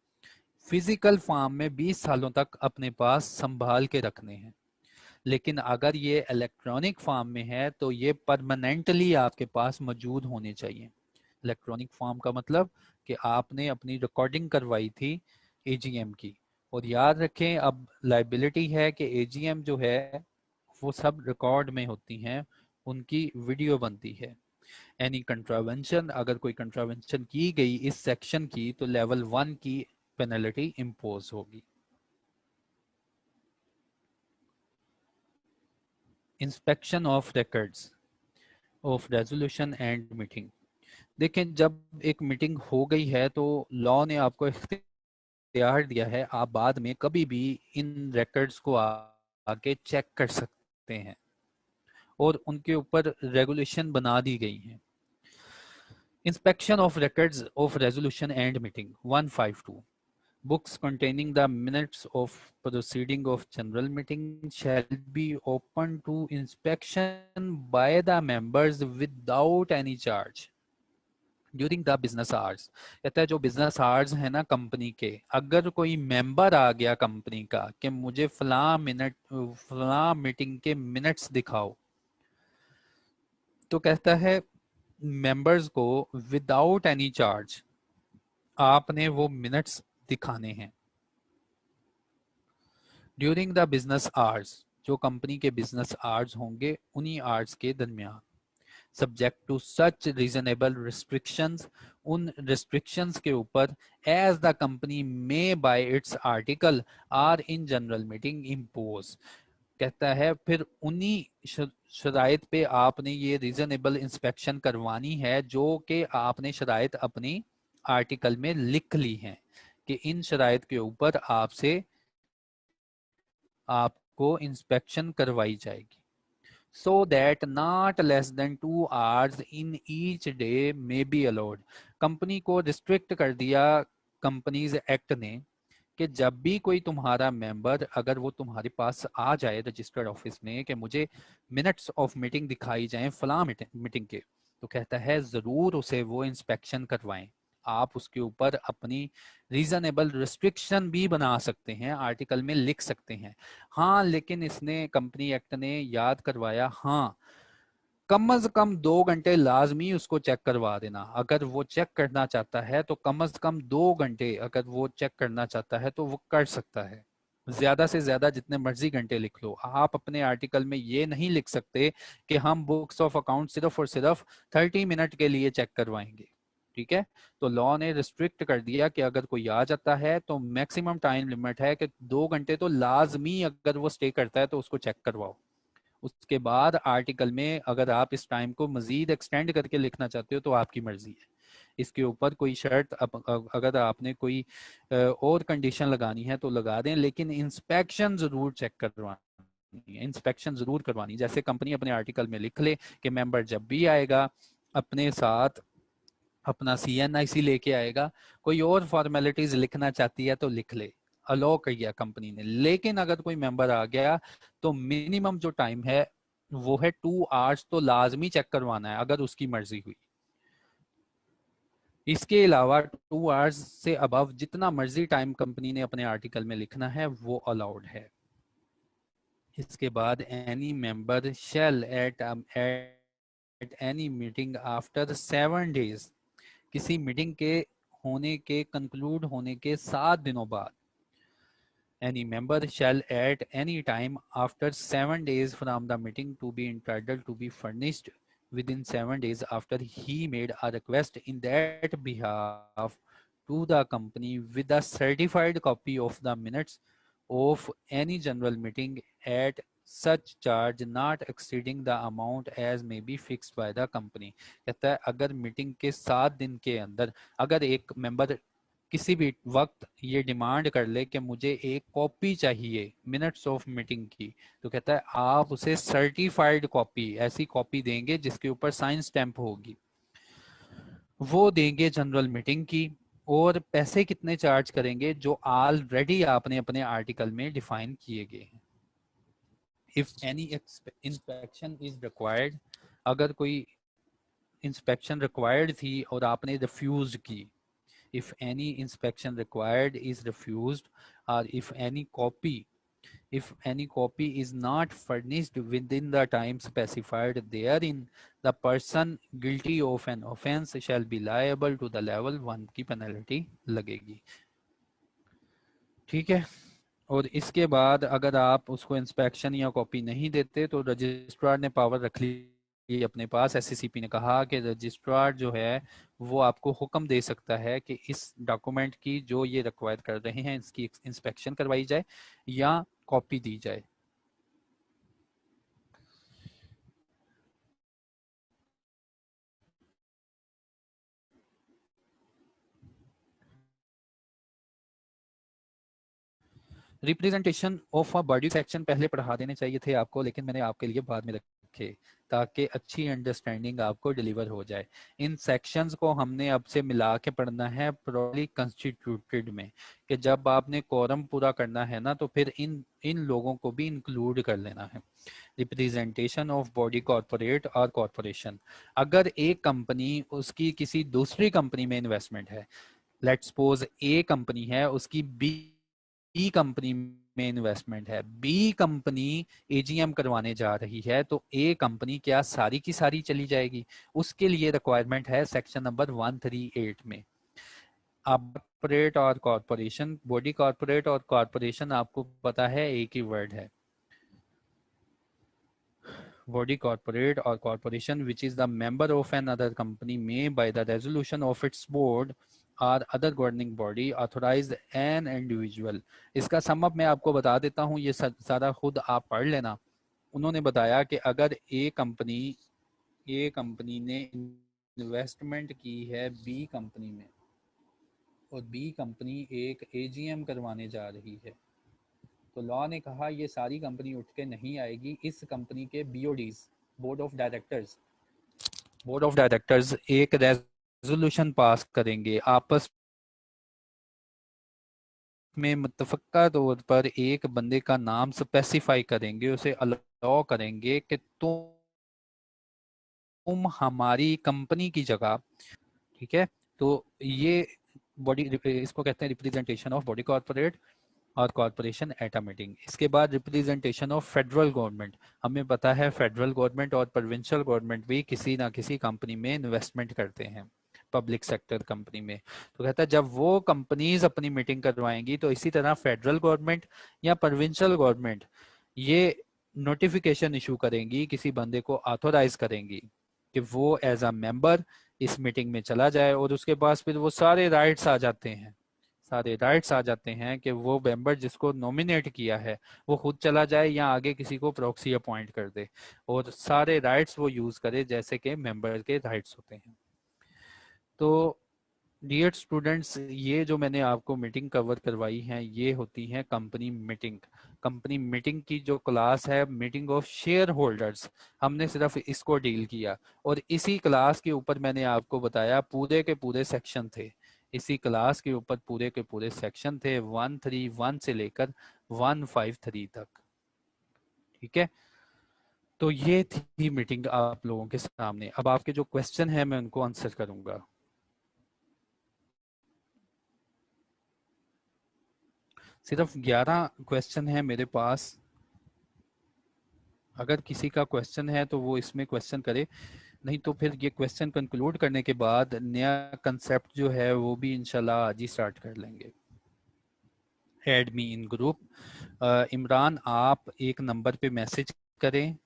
फिजिकल फॉर्म में 20 सालों तक अपने पास संभाल के रखने हैं। लेकिन अगर ये इलेक्ट्रॉनिक फॉर्म में है तो ये परमानेंटली आपके पास मौजूद होने चाहिए। इलेक्ट्रॉनिक फॉर्म का मतलब कि आपने अपनी रिकॉर्डिंग करवाई थी एजीएम की, और याद रखें अब लाइबिलिटी है कि एजीएम जो है वो सब रिकॉर्ड में होती हैं, उनकी वीडियो बनती है। एनी कंट्रावेंशन, अगर कोई कंट्रावेंशन की गई इस सेक्शन की तो लेवल 1 की पेनल्टी इम्पोज होगी। Inspection of records of resolution and meeting. देखें, जब एक मीटिंग हो गई है तो लॉ ने आपको इख्तियार दिया है, आप बाद में कभी भी इन रिकॉर्ड्स को आके चेक कर सकते हैं और उनके ऊपर रेगुलेशन बना दी गई हैं। Inspection of records of resolution and meeting 152। Books containing the minutes of proceeding of general meeting shall be open to inspection by the members without any charge during the business hours. कहता है जो business hours है ना company के, अगर कोई member आ गया company का कि मुझे फला मीटिंग के मिनट्स दिखाओ, तो कहता है मेंबर्स को विदाउट एनी चार्ज आपने वो मिनट्स दिखाने हैं ड्यूरिंग द बिजनेस आवर्स, जो कंपनी के बिजनेस आवर्स होंगे उन्हीं आवर्स के दरमियान। Subject to such reasonable restrictions, उन रिस्ट्रिक्शंस के ऊपर as the company may by its article or in general meeting impose. कहता है फिर उन्हीं शराइत पे आपने ये रीजनेबल इंस्पेक्शन करवानी है जो कि आपने शराइत अपनी आर्टिकल में लिख ली हैं कि इन शराइत के ऊपर आपको इंस्पेक्शन करवाई जाएगी। so that not less than 2 hours in each day may be allowed। Company को रिस्ट्रिक्ट कर दिया कंपनीज एक्ट ने कि जब भी कोई तुम्हारा मेंबर अगर वो तुम्हारे पास आ जाए रजिस्टर्ड ऑफिस में कि मुझे मिनट्स ऑफ मीटिंग दिखाई जाए फला मीटिंग के, तो कहता है जरूर उसे वो इंस्पेक्शन करवाएं। आप उसके ऊपर अपनी रीजनेबल रिस्ट्रिक्शन भी बना सकते हैं, आर्टिकल में लिख सकते हैं। हाँ, लेकिन इसने कंपनी एक्ट ने याद करवाया, हाँ कम अज कम 2 घंटे लाजमी उसको चेक करवा देना। अगर वो चेक करना चाहता है तो कम अज कम 2 घंटे अगर वो चेक करना चाहता है तो वो कर सकता है। ज्यादा से ज्यादा जितने मर्जी घंटे लिख लो। आप अपने आर्टिकल में ये नहीं लिख सकते कि हम बुक्स ऑफ अकाउंट सिर्फ और सिर्फ 30 मिनट के लिए चेक करवाएंगे। ठीक है, तो लॉ ने रिस्ट्रिक्ट कर दिया कि अगर कोई आ जाता है तो मैक्सिमम टाइम लिमिट है कि 2 घंटे तो लाजमी अगर वो स्टे करता है तो उसको चेक करवाओ। उसके बाद आर्टिकल में अगर आप इस टाइम को मजीद एक्सटेंड करके लिखना चाहते हो तो आपकी मर्जी है। इसके ऊपर कोई शर्त अगर आपने कोई और कंडीशन लगानी है तो लगा दें, लेकिन इंस्पेक्शन जरूर चेक करवानी है, इंस्पेक्शन जरूर करवानी। जैसे कंपनी अपने आर्टिकल में लिख ले कि मेंबर जब भी आएगा अपने साथ अपना CNIC लेके आएगा, कोई और फॉर्मेलिटीज लिखना चाहती है तो लिख ले, अलाउ किया कंपनी ने। लेकिन अगर कोई मेंबर आ गया तो मिनिमम जो टाइम है वो है 2 hours, तो लाजमी चेक करवाना है अगर उसकी मर्जी हुई। इसके अलावा 2 hours से अबव जितना मर्जी टाइम कंपनी ने अपने आर्टिकल में लिखना है वो अलाउड है। इसके बाद any member shall at any meeting after 7 days, किसी मीटिंग के होने के कंक्लूड होने के 7 दिनों बाद, any member shall at any time after 7 days from the meeting to be entitled to be furnished within 7 days after he made a request in that behalf to the company with a certified copy of the minutes of any general meeting at such charge not exceeding the amount as may be fixed by the company। कहता है अगर meeting के 7 दिन के अंदर अगर एक member किसी भी वक्त ये डिमांड कर ले कि मुझे एक कॉपी चाहिए मिनट्स ऑफ मीटिंग की, तो कहता है आप उसे सर्टिफाइड कॉपी, ऐसी कॉपी देंगे जिसके ऊपर साइन स्टैंप होगी, वो देंगे जनरल मीटिंग की। और पैसे कितने चार्ज करेंगे, जो ऑलरेडी आपने अपने आर्टिकल में डिफाइन किए गए हैं। If any inspection is required, अगर कोई इंस्पेक्शन रिक्वायर्ड थी और आपने रिफ्यूज की, if any inspection required is refused, or if any copy is not furnished within the time specified therein, the person guilty of an offence shall be liable to the level 1 की penalty लगेगी। ठीक है। और इसके बाद अगर आप उसको इंस्पेक्शन या कॉपी नहीं देते तो रजिस्ट्रार ने पावर रख ली अपने पास। एससीसीपी ने कहा कि रजिस्ट्रार जो है वो आपको हुक्म दे सकता है कि इस डॉक्यूमेंट की जो ये रिक्वायर कर रहे हैं इसकी इंस्पेक्शन करवाई जाए या कॉपी दी जाए। Representation of a body section पहले पढ़ा देने चाहिए थे आपको, लेकिन मैंने आपके लिए बाद में रखे ताकि अच्छी अंडरस्टैंडिंग आपको डिलीवर हो जाए। इन सेक्शंस को हमने अब से मिला के पढ़ना है प्रोली कंस्टिट्यूटेड में, कि जब आपने कोरम पूरा करना है ना तो फिर इन इन लोगों को भी इंक्लूड कर लेना है। रिप्रेजेंटेशन ऑफ बॉडी कॉरपोरेट और कॉरपोरेशन, अगर एक कंपनी उसकी किसी दूसरी कंपनी में इन्वेस्टमेंट है, लेट्स सपोज ए कंपनी है उसकी बी कंपनी में इन्वेस्टमेंट है, बी कंपनी एजीएम करवाने जा रही है, तो ए कंपनी क्या सारी की सारी चली जाएगी? उसके लिए रिक्वायरमेंट है सेक्शन नंबर 138 में। अब कॉर्पोरेट और कॉरपोरेशन, बॉडी कॉर्पोरेट और कॉरपोरेशन आपको पता है एक ही वर्ड है, body corporate or corporation which is the member of another company may by the resolution of its board or other governing body authorize an individual। इसका sum up मैं आपको बता देता हूँ, ये सारा खुद आप पढ़ लेना। उन्होंने बताया कि अगर ए कंपनी ने इन्वेस्टमेंट की है बी कंपनी में और बी कंपनी एक एजीएम करवाने जा रही है, तो लॉ ने कहा ये सारी कंपनी उठ के नहीं आएगी, इस कंपनी के बीओडीज, बोर्ड ऑफ डायरेक्टर्स एक रेजोल्यूशन पास करेंगे, आपस में मुतफक्का तौर पर एक बंदे का नाम स्पेसिफाई करेंगे, उसे अलाउ करेंगे कि तुम हमारी कंपनी की जगह, ठीक है। तो ये बॉडी, इसको कहते हैं रिप्रेजेंटेशन ऑफ बॉडी कॉर्पोरेट और कॉरपोरेशन एट अ मीटिंग। इसके बाद रिप्रेजेंटेशन ऑफ फेडरल गवर्नमेंट, हमें पता है फेडरल गवर्नमेंट और प्रोविंशियल गवर्नमेंट भी किसी ना किसी कंपनी में इन्वेस्टमेंट करते हैं, पब्लिक सेक्टर कंपनी में। तो कहता है जब वो कंपनीज अपनी मीटिंग करवाएंगी तो इसी तरह फेडरल गवर्नमेंट या प्रोविंशियल गवर्नमेंट ये नोटिफिकेशन इशू करेंगी, किसी बंदे को ऑथोराइज करेंगी कि वो एज अ मेंबर इस मीटिंग में चला जाए, और उसके पास फिर वो सारे राइट्स आ जाते हैं, सारे राइट्स आ जाते हैं कि वो मेंबर जिसको नॉमिनेट किया है वो खुद चला जाए या आगे किसी को प्रॉक्सी अपॉइंट कर दे, और सारे राइट्स वो यूज करे जैसे कि मेंबर के राइट्स होते हैं। तो डियर स्टूडेंट्स, ये जो मैंने आपको मीटिंग कवर करवाई है ये होती है कंपनी मीटिंग। कंपनी मीटिंग की जो क्लास है मीटिंग ऑफ शेयर होल्डर्स, हमने सिर्फ इसको डील किया, और इसी क्लास के ऊपर मैंने आपको बताया पूरे के पूरे सेक्शन थे, इसी क्लास के ऊपर पूरे के पूरे सेक्शन थे 131 से लेकर 153 तक। ठीक है, तो ये थी मीटिंग आप लोगों के सामने। अब आपके जो क्वेश्चन है मैं उनको आंसर करूंगा। सिर्फ 11 क्वेश्चन है मेरे पास, अगर किसी का क्वेश्चन है तो वो इसमें क्वेश्चन करे, नहीं तो फिर ये क्वेश्चन कंक्लूड करने के बाद नया कंसेप्ट जो है वो भी इंशाल्लाह आज ही स्टार्ट कर लेंगे। ऐड मी इन ग्रुप। इमरान आप एक नंबर पे मैसेज करें,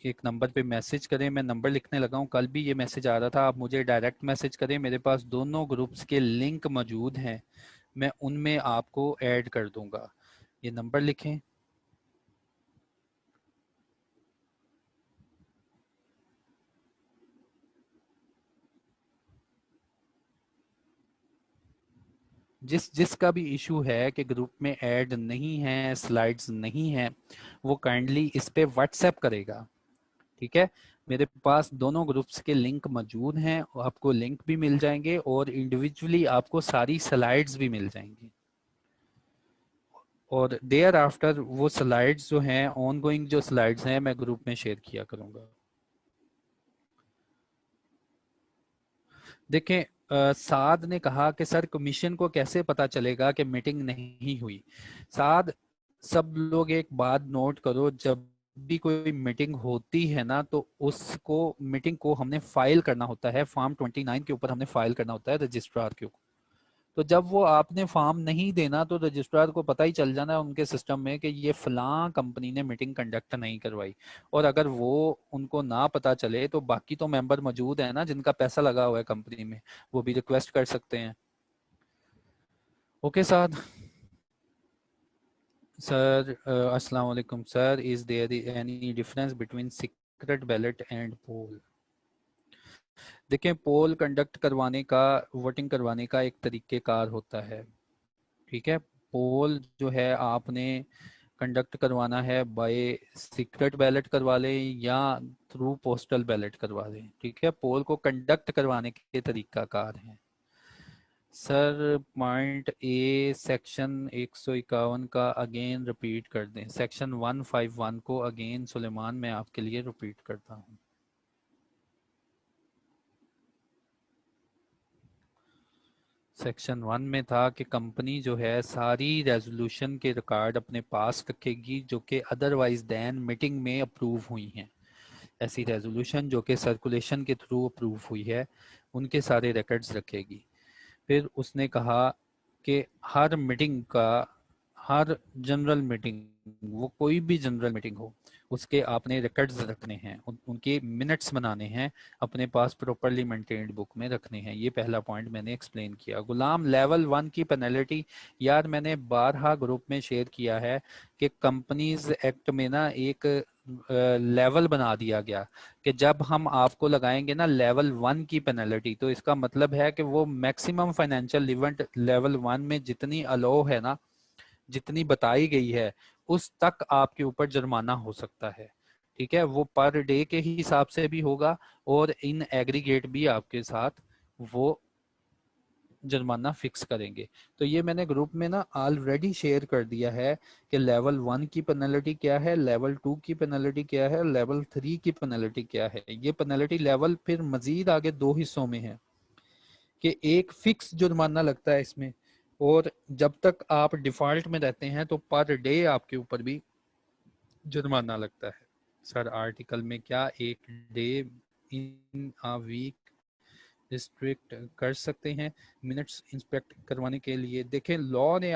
एक नंबर पे मैसेज करें, मैं नंबर लिखने लगा हूँ, कल भी ये मैसेज आ रहा था, आप मुझे डायरेक्ट मैसेज करें, मेरे पास दोनों ग्रुप्स के लिंक मौजूद हैं, मैं उनमें आपको ऐड कर दूंगा। ये नंबर लिखें, जिसका भी इशू है कि ग्रुप में ऐड नहीं है, स्लाइड्स नहीं है, वो काइंडली इस पे व्हाट्सएप करेगा। ठीक है, मेरे पास दोनों ग्रुप्स के लिंक मौजूद हैं, आपको लिंक भी मिल जाएंगे और इंडिविजुअली आपको सारी स्लाइड्स भी मिल जाएंगी। और देयर आफ्टर वो स्लाइड्स जो हैं, ऑन गोइंग जो स्लाइड्स हैं, मैं ग्रुप में शेयर किया करूंगा। देखें, साद ने कहा कि सर कमीशन को कैसे पता चलेगा कि मीटिंग नहीं हुई। साद, सब लोग एक बात नोट करो, जब भी कोई मीटिंग होती है ना, तो उसको मीटिंग को हमने फाइल करना होता है, फॉर्म 29 के ऊपर हमने फाइल करना होता है रजिस्ट्रार के ऊपर। तो जब वो आपने फॉर्म नहीं देना, तो रजिस्ट्रार को पता ही चल जाना है उनके सिस्टम में कि ये फलां कंपनी ने मीटिंग कंडक्ट नहीं करवाई। और अगर वो उनको ना पता चले, तो बाकी तो मेंबर मौजूद है ना जिनका पैसा लगा हुआ है कंपनी में, वो भी रिक्वेस्ट कर सकते हैं। ओके साद सर, अस्सलाम वालेकुम sir, is there any difference between secret ballot and poll? देखिए, पोल कंडक्ट करवाने का, वोटिंग करवाने का एक तरीकेकार होता है। ठीक है, पोल जो है आपने कंडक्ट करवाना है बाय सीक्रेट बैलेट करवा लें या थ्रू पोस्टल बैलेट करवा लें। ठीक है, पोल को कंडक्ट करवाने के तरीकाकार हैं। सर पॉइंट ए सेक्शन 151 का अगेन रिपीट कर दें, सेक्शन 151 को अगेन सुलेमान मैं आपके लिए रिपीट करता हूँ। सेक्शन 1 में था कि कंपनी जो है सारी रेजोल्यूशन के रिकॉर्ड अपने पास रखेगी जो कि अदरवाइज दैन मीटिंग में अप्रूव हुई हैं। ऐसी रेजोल्यूशन जो कि सर्कुलेशन के थ्रू अप्रूव हुई है, उनके सारे रिकॉर्ड्स रखेगी। फिर उसने कहा कि हर मीटिंग का, हर जनरल मीटिंग, वो कोई भी जनरल मीटिंग हो, उसके आपने रिकॉर्ड्स रखने हैं, उनके मिनट्स बनाने हैं, अपने पास प्रॉपरली मेंटेन्ड बुक में रखने हैं। ये पहला पॉइंट मैंने एक्सप्लेन किया। गुलाम, लेवल 1 की पेनल्टी, यार मैंने बारहा ग्रुप में शेयर किया है कि कंपनीज एक्ट में ना एक लेवल बना दिया गया कि जब हम आपको लगाएंगे ना लेवल 1 की पेनल्टी, तो इसका मतलब है कि वो मैक्सिमम फाइनेंशियल इवेंट लेवल 1 में जितनी अलो है ना, जितनी बताई गई है, उस तक आपके ऊपर जुर्माना हो सकता है। ठीक है, वो पर डे के ही हिसाब से भी होगा और इन एग्रीगेट भी आपके साथ वो जुर्माना फिक्स करेंगे। तो ये मैंने ग्रुप में ना ऑलरेडी शेयर कर दिया है कि लेवल 1 की पेनल्टी क्या है, लेवल 2 की पेनल्टी क्या है, लेवल 3 की पेनल्टी क्या है। ये पेनल्टी लेवल फिर मजीद आगे दो हिस्सों में है कि एक फिक्स जुर्माना लगता है इसमें, और जब तक आप डिफॉल्ट में रहते हैं तो पर डे आपके ऊपर भी जुर्माना लगता है। सर आर्टिकल में क्या एक day in a week restrict कर सकते हैं मिनट्स इंस्पेक्ट करवाने के लिए? देखें, लॉ ने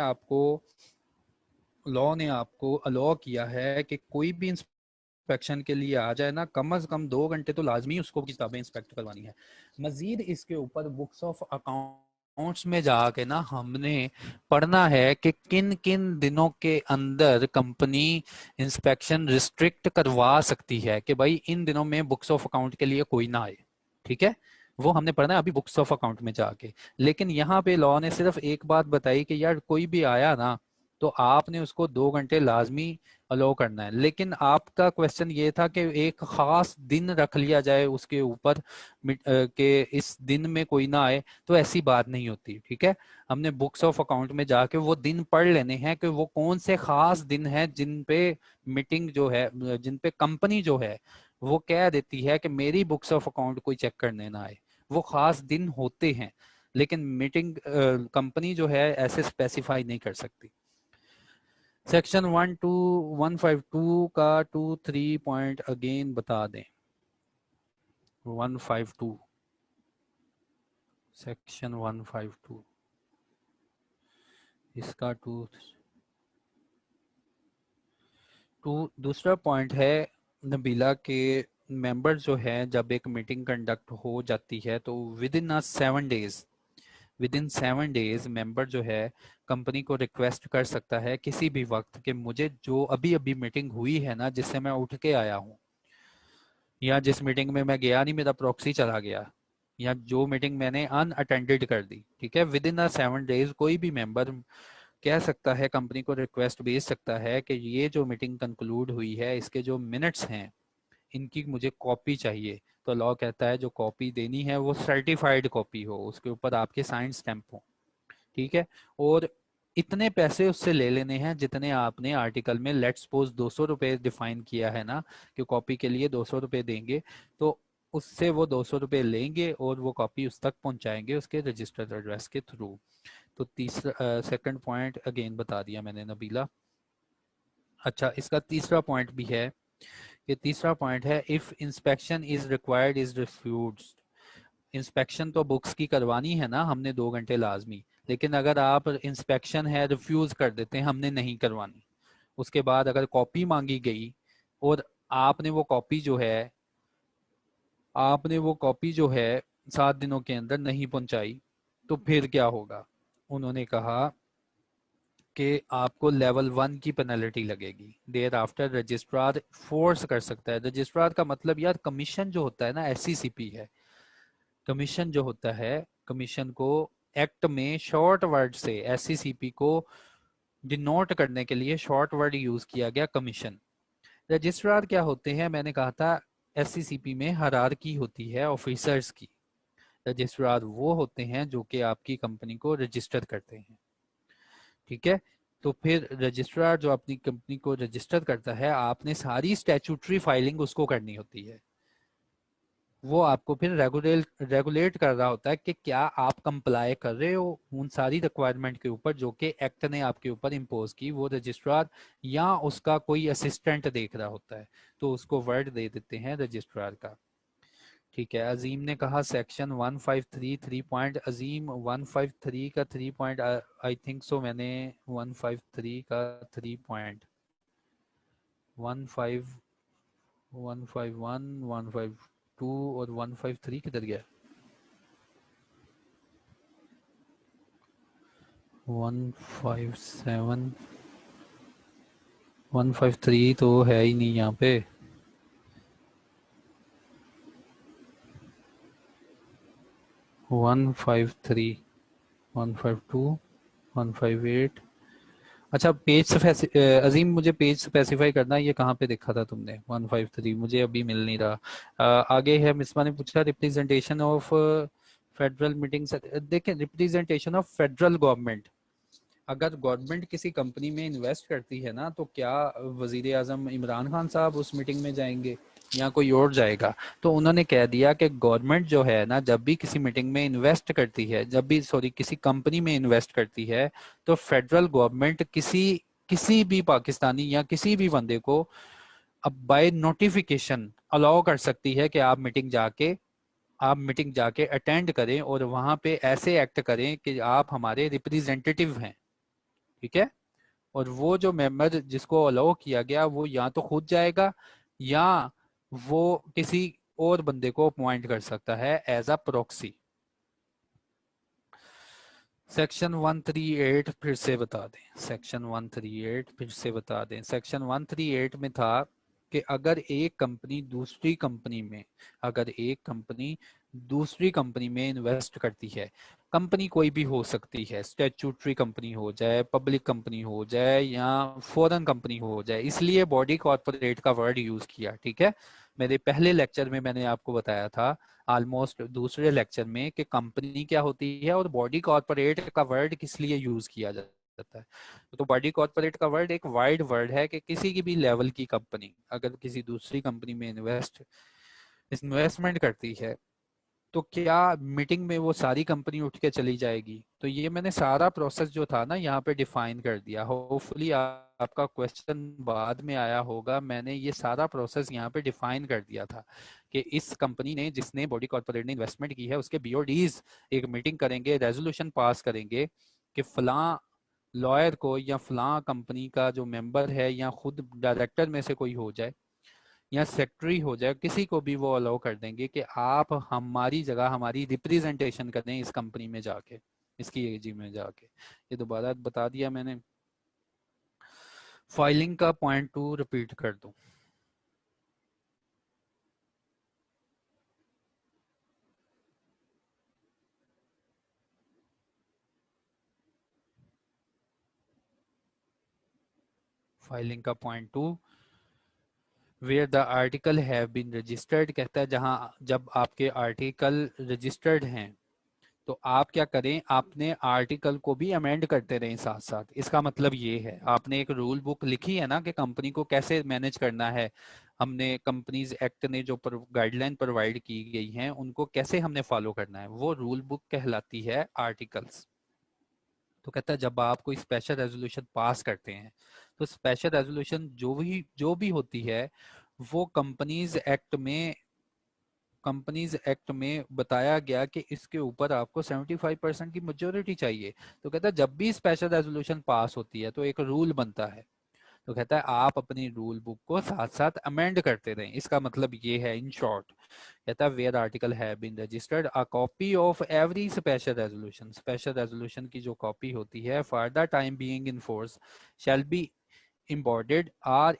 आपको अलाउ किया है कि कोई भी इंस्पेक्शन के लिए आ जाए ना, कम से कम 2 घंटे तो लाजमी उसको किताबें इंस्पेक्ट करवानी है। मजीद इसके ऊपर बुक्स ऑफ अकाउंट्स में जाके ना हमने पढ़ना है कि किन किन दिनों के अंदर कंपनी इंस्पेक्शन रिस्ट्रिक्ट करवा सकती है, कि भाई इन दिनों में बुक्स ऑफ अकाउंट के लिए कोई ना आए। ठीक है, वो हमने पढ़ना है अभी बुक्स ऑफ अकाउंट में जाके। लेकिन यहाँ पे लॉ ने सिर्फ एक बात बताई कि यार कोई भी आया ना, तो आपने उसको 2 घंटे लाजमी अलो करना है। लेकिन आपका क्वेश्चन ये था कि एक खास दिन रख लिया जाए उसके ऊपर कि इस दिन में कोई ना आए, तो ऐसी बात नहीं होती। ठीक है, हमने बुक्स ऑफ अकाउंट में जाके वो दिन पढ़ लेने हैं कि वो कौन से खास दिन है जिन पे मीटिंग जो है, जिन पे कंपनी जो है वो कह देती है कि मेरी बुक्स ऑफ अकाउंट कोई चेक करने ना आए। वो खास दिन होते हैं, लेकिन मीटिंग कंपनी जो है ऐसे स्पेसिफाई नहीं कर सकती। सेक्शन 15152 का 23 पॉइंट अगेन बता दें। 152, सेक्शन 152 इसका दूसरा पॉइंट है नबीला के, मेंबर जो है जब एक मीटिंग कंडक्ट हो जाती है तो विद इन 7 डेज मेंबर जो है कंपनी को रिक्वेस्ट कर सकता है किसी भी वक्त कि मुझे जो अभी अभी मीटिंग हुई है ना, जिससे मैं उठ के आया हूँ, या जिस मीटिंग में मैं गया नहीं, मेरा प्रॉक्सी चला गया, या जो मीटिंग मैंने अनअटेंडेड कर दी, ठीक है, विद इन 7 days कोई भी मेंबर कह सकता है, कंपनी को रिक्वेस्ट भेज सकता है कि ये जो मीटिंग कंक्लूड हुई है इसके जो मिनट्स हैं इनकी मुझे कॉपी चाहिए। तो लॉ कहता है जो कॉपी देनी है वो सर्टिफाइड कॉपी हो, उसके ऊपर आपके साइन स्टैंप हो, ठीक है। और इतने पैसे उससे ले लेने हैं जितने आपने आर्टिकल में लेट्स सपोज 200 रुपये डिफाइन किया है ना, कि कॉपी के लिए 200 रुपये देंगे, तो उससे वो 200 रुपये लेंगे और वो कॉपी उस तक पहुंचाएंगे उसके रजिस्टर्ड एड्रेस के थ्रू। तो तीसरा सेकंड पॉइंट अगेन बता दिया मैंने नबीला। अच्छा, इसका तीसरा पॉइंट भी है, ये तीसरा पॉइंट है, if inspection is required is refused. Inspection तो बुक्स की करवानी है ना हमने 2 घंटे लाजमी, लेकिन अगर आप इंस्पेक्शन है रिफ्यूज कर देते हैं, हमने नहीं करवानी, उसके बाद अगर कॉपी मांगी गई और आपने वो कॉपी जो है आपने वो कॉपी जो है 7 दिनों के अंदर नहीं पहुंचाई, तो फिर क्या होगा। उन्होंने कहा कि आपको लेवल 1 की पेनल्टी लगेगी। देयर आफ्टर रजिस्ट्रार फोर्स कर सकता है, रजिस्ट्रार का मतलब यार कमीशन जो होता है ना, एससीसीपी है, कमीशन जो होता है, कमीशन को एक्ट में शॉर्ट वर्ड से एससीसीपी को डिनोट करने के लिए शॉर्ट वर्ड यूज किया गया कमीशन। रजिस्ट्रार क्या होते हैं, मैंने कहा था एससीसीपी में हायरार्की होती है ऑफिसर्स की। रजिस्ट्रार वो होते हैं जो कि आपकी कंपनी को रजिस्टर करते हैं, ठीक है। तो फिर रजिस्ट्रार जो अपनी कंपनी को रजिस्टर करता है, आपने सारी स्टैट्यूटरी फाइलिंग उसको करनी होती है। वो आपको फिर रेगुलेट कर रहा होता है कि क्या आप कंप्लाई कर रहे हो उन सारी रिक्वायरमेंट के ऊपर जो कि एक्ट ने आपके ऊपर इम्पोज की। वो रजिस्ट्रार या उसका कोई असिस्टेंट देख रहा होता है, तो उसको वर्ड दे देते हैं रजिस्ट्रार का, ठीक है। अजीम ने कहा सेक्शन 153 3 पॉइंट, अजीम 153 का 3 पॉइंट, आई थिंक सो मैंने 153 का 3 पॉइंट 151 152 और 153 किधर गया। 157 153 तो है ही नहीं यहाँ पे। 153 152 158। अच्छा पेज अजीम मुझे पेज स्पेसिफाई करना, ये कहाँ पे देखा था तुमने 153, मुझे अभी मिल नहीं रहा। आगे है, मिसमा ने पूछा रिप्रेजेंटेशन ऑफ फेडरल मीटिंग्स। देखें, रिप्रेजेंटेशन ऑफ फेडरल गवर्नमेंट, अगर गवर्नमेंट किसी कंपनी में इन्वेस्ट करती है ना, तो क्या वजीर आजम इमरान खान साहब उस मीटिंग में जाएंगे या कोई और जाएगा। तो उन्होंने कह दिया कि गवर्नमेंट जो है ना, जब भी किसी मीटिंग में इन्वेस्ट करती है, जब भी सॉरी किसी कंपनी में इन्वेस्ट करती है, तो फेडरल गवर्नमेंट किसी किसी भी पाकिस्तानी या किसी भी बंदे को अब बाय नोटिफिकेशन अलाउ कर सकती है कि आप मीटिंग जाके अटेंड करें और वहां पे ऐसे एक्ट करें कि आप हमारे रिप्रेजेंटेटिव हैं, ठीक है। और वो जो मेंबर जिसको अलाउ किया गया वो या तो खुद जाएगा या वो किसी और बंदे को अपॉइंट कर सकता है एज अ प्रॉक्सी। सेक्शन 138 फिर से बता दें, सेक्शन 138 फिर से बता दें। सेक्शन 138 में था कि अगर एक कंपनी दूसरी कंपनी में अगर एक कंपनी दूसरी कंपनी में इन्वेस्ट करती है, कंपनी कोई भी हो सकती है, स्टैट्यूटरी कंपनी हो जाए, पब्लिक कंपनी हो जाए या फॉरेन कंपनी हो जाए, इसलिए बॉडी कॉर्पोरेट का वर्ड यूज किया, ठीक है। मेरे पहले लेक्चर में मैंने आपको बताया था, ऑलमोस्ट दूसरे लेक्चर में, कि कंपनी क्या होती है और बॉडी कॉर्पोरेट का वर्ड किस लिए यूज किया जाता है। तो बॉडी कॉर्पोरेट का वर्ड एक वाइड वर्ड है कि किसी की भी लेवल की कंपनी अगर किसी दूसरी कंपनी में इन्वेस्टमेंट करती है, तो क्या मीटिंग में वो सारी कंपनी उठ के चली जाएगी। तो ये मैंने सारा प्रोसेस जो था ना यहाँ पे डिफाइन कर दिया। होपफुली आपका क्वेश्चन बाद में आया होगा, मैंने ये सारा प्रोसेस यहाँ पे डिफाइन कर दिया था कि इस कंपनी ने, जिसने बॉडी कॉर्पोरेट ने इन्वेस्टमेंट की है, उसके बीओडीज एक मीटिंग करेंगे, रेजोल्यूशन पास करेंगे कि फलां लॉयर को या फलां कंपनी का जो मेंबर है या खुद डायरेक्टर में से कोई हो जाए या सेक्रेटरी हो जाए, किसी को भी वो अलाउ कर देंगे कि आप हमारी जगह हमारी रिप्रेजेंटेशन करें इस कंपनी में जाके, इसकी एजी में जाके। ये दोबारा बता दिया मैंने। फाइलिंग का पॉइंट 2 रिपीट कर दूं। फाइलिंग का point 2, where the article have been registered, कहता है जहां जब आपके आर्टिकल रजिस्टर्ड हैं तो आप क्या करें, आपने आर्टिकल को भी अमेंड करते रहें साथ साथ। इसका मतलब ये है, आपने एक रूल बुक लिखी है ना कि कंपनी को कैसे मैनेज करना है, हमने कंपनीज एक्ट ने जो गाइडलाइन प्रोवाइड की गई हैं उनको कैसे हमने फॉलो करना है, वो रूल बुक कहलाती है आर्टिकल्स। तो कहता है जब आप कोई स्पेशल रेजोल्यूशन पास करते हैं तो स्पेशल रेजोल्यूशन जो भी होती है वो कंपनीज एक्ट में बताया गया कि इसके ऊपर आपको 75% की मेजोरिटी चाहिए। तो कहता है जब भी स्पेशल रेजोल्यूशन पास होती है तो एक रूल बनता है, तो कहता है आप अपनी रूल बुक को साथ साथ अमेंड करते रहें। इसका मतलब ये है इन शॉर्ट, कहता है where article have been registered a copy of every special resolution की जो कॉपी होती है for the time being in force shall be embodied are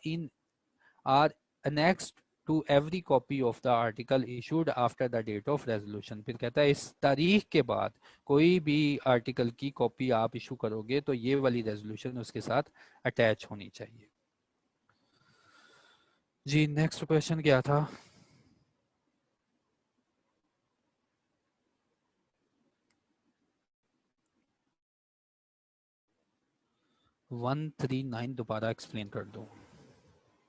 annexed to every copy of the article issued after the date of resolution। फिर कहता है इस तारीख के बाद कोई भी आर्टिकल की कॉपी आप इशू करोगे तो ये वाली रेजोल्यूशन उसके साथ अटैच होनी चाहिए। जी नेक्स्ट क्वेश्चन क्या था? वन थ्री नाइन दोबारा एक्सप्लेन कर दो।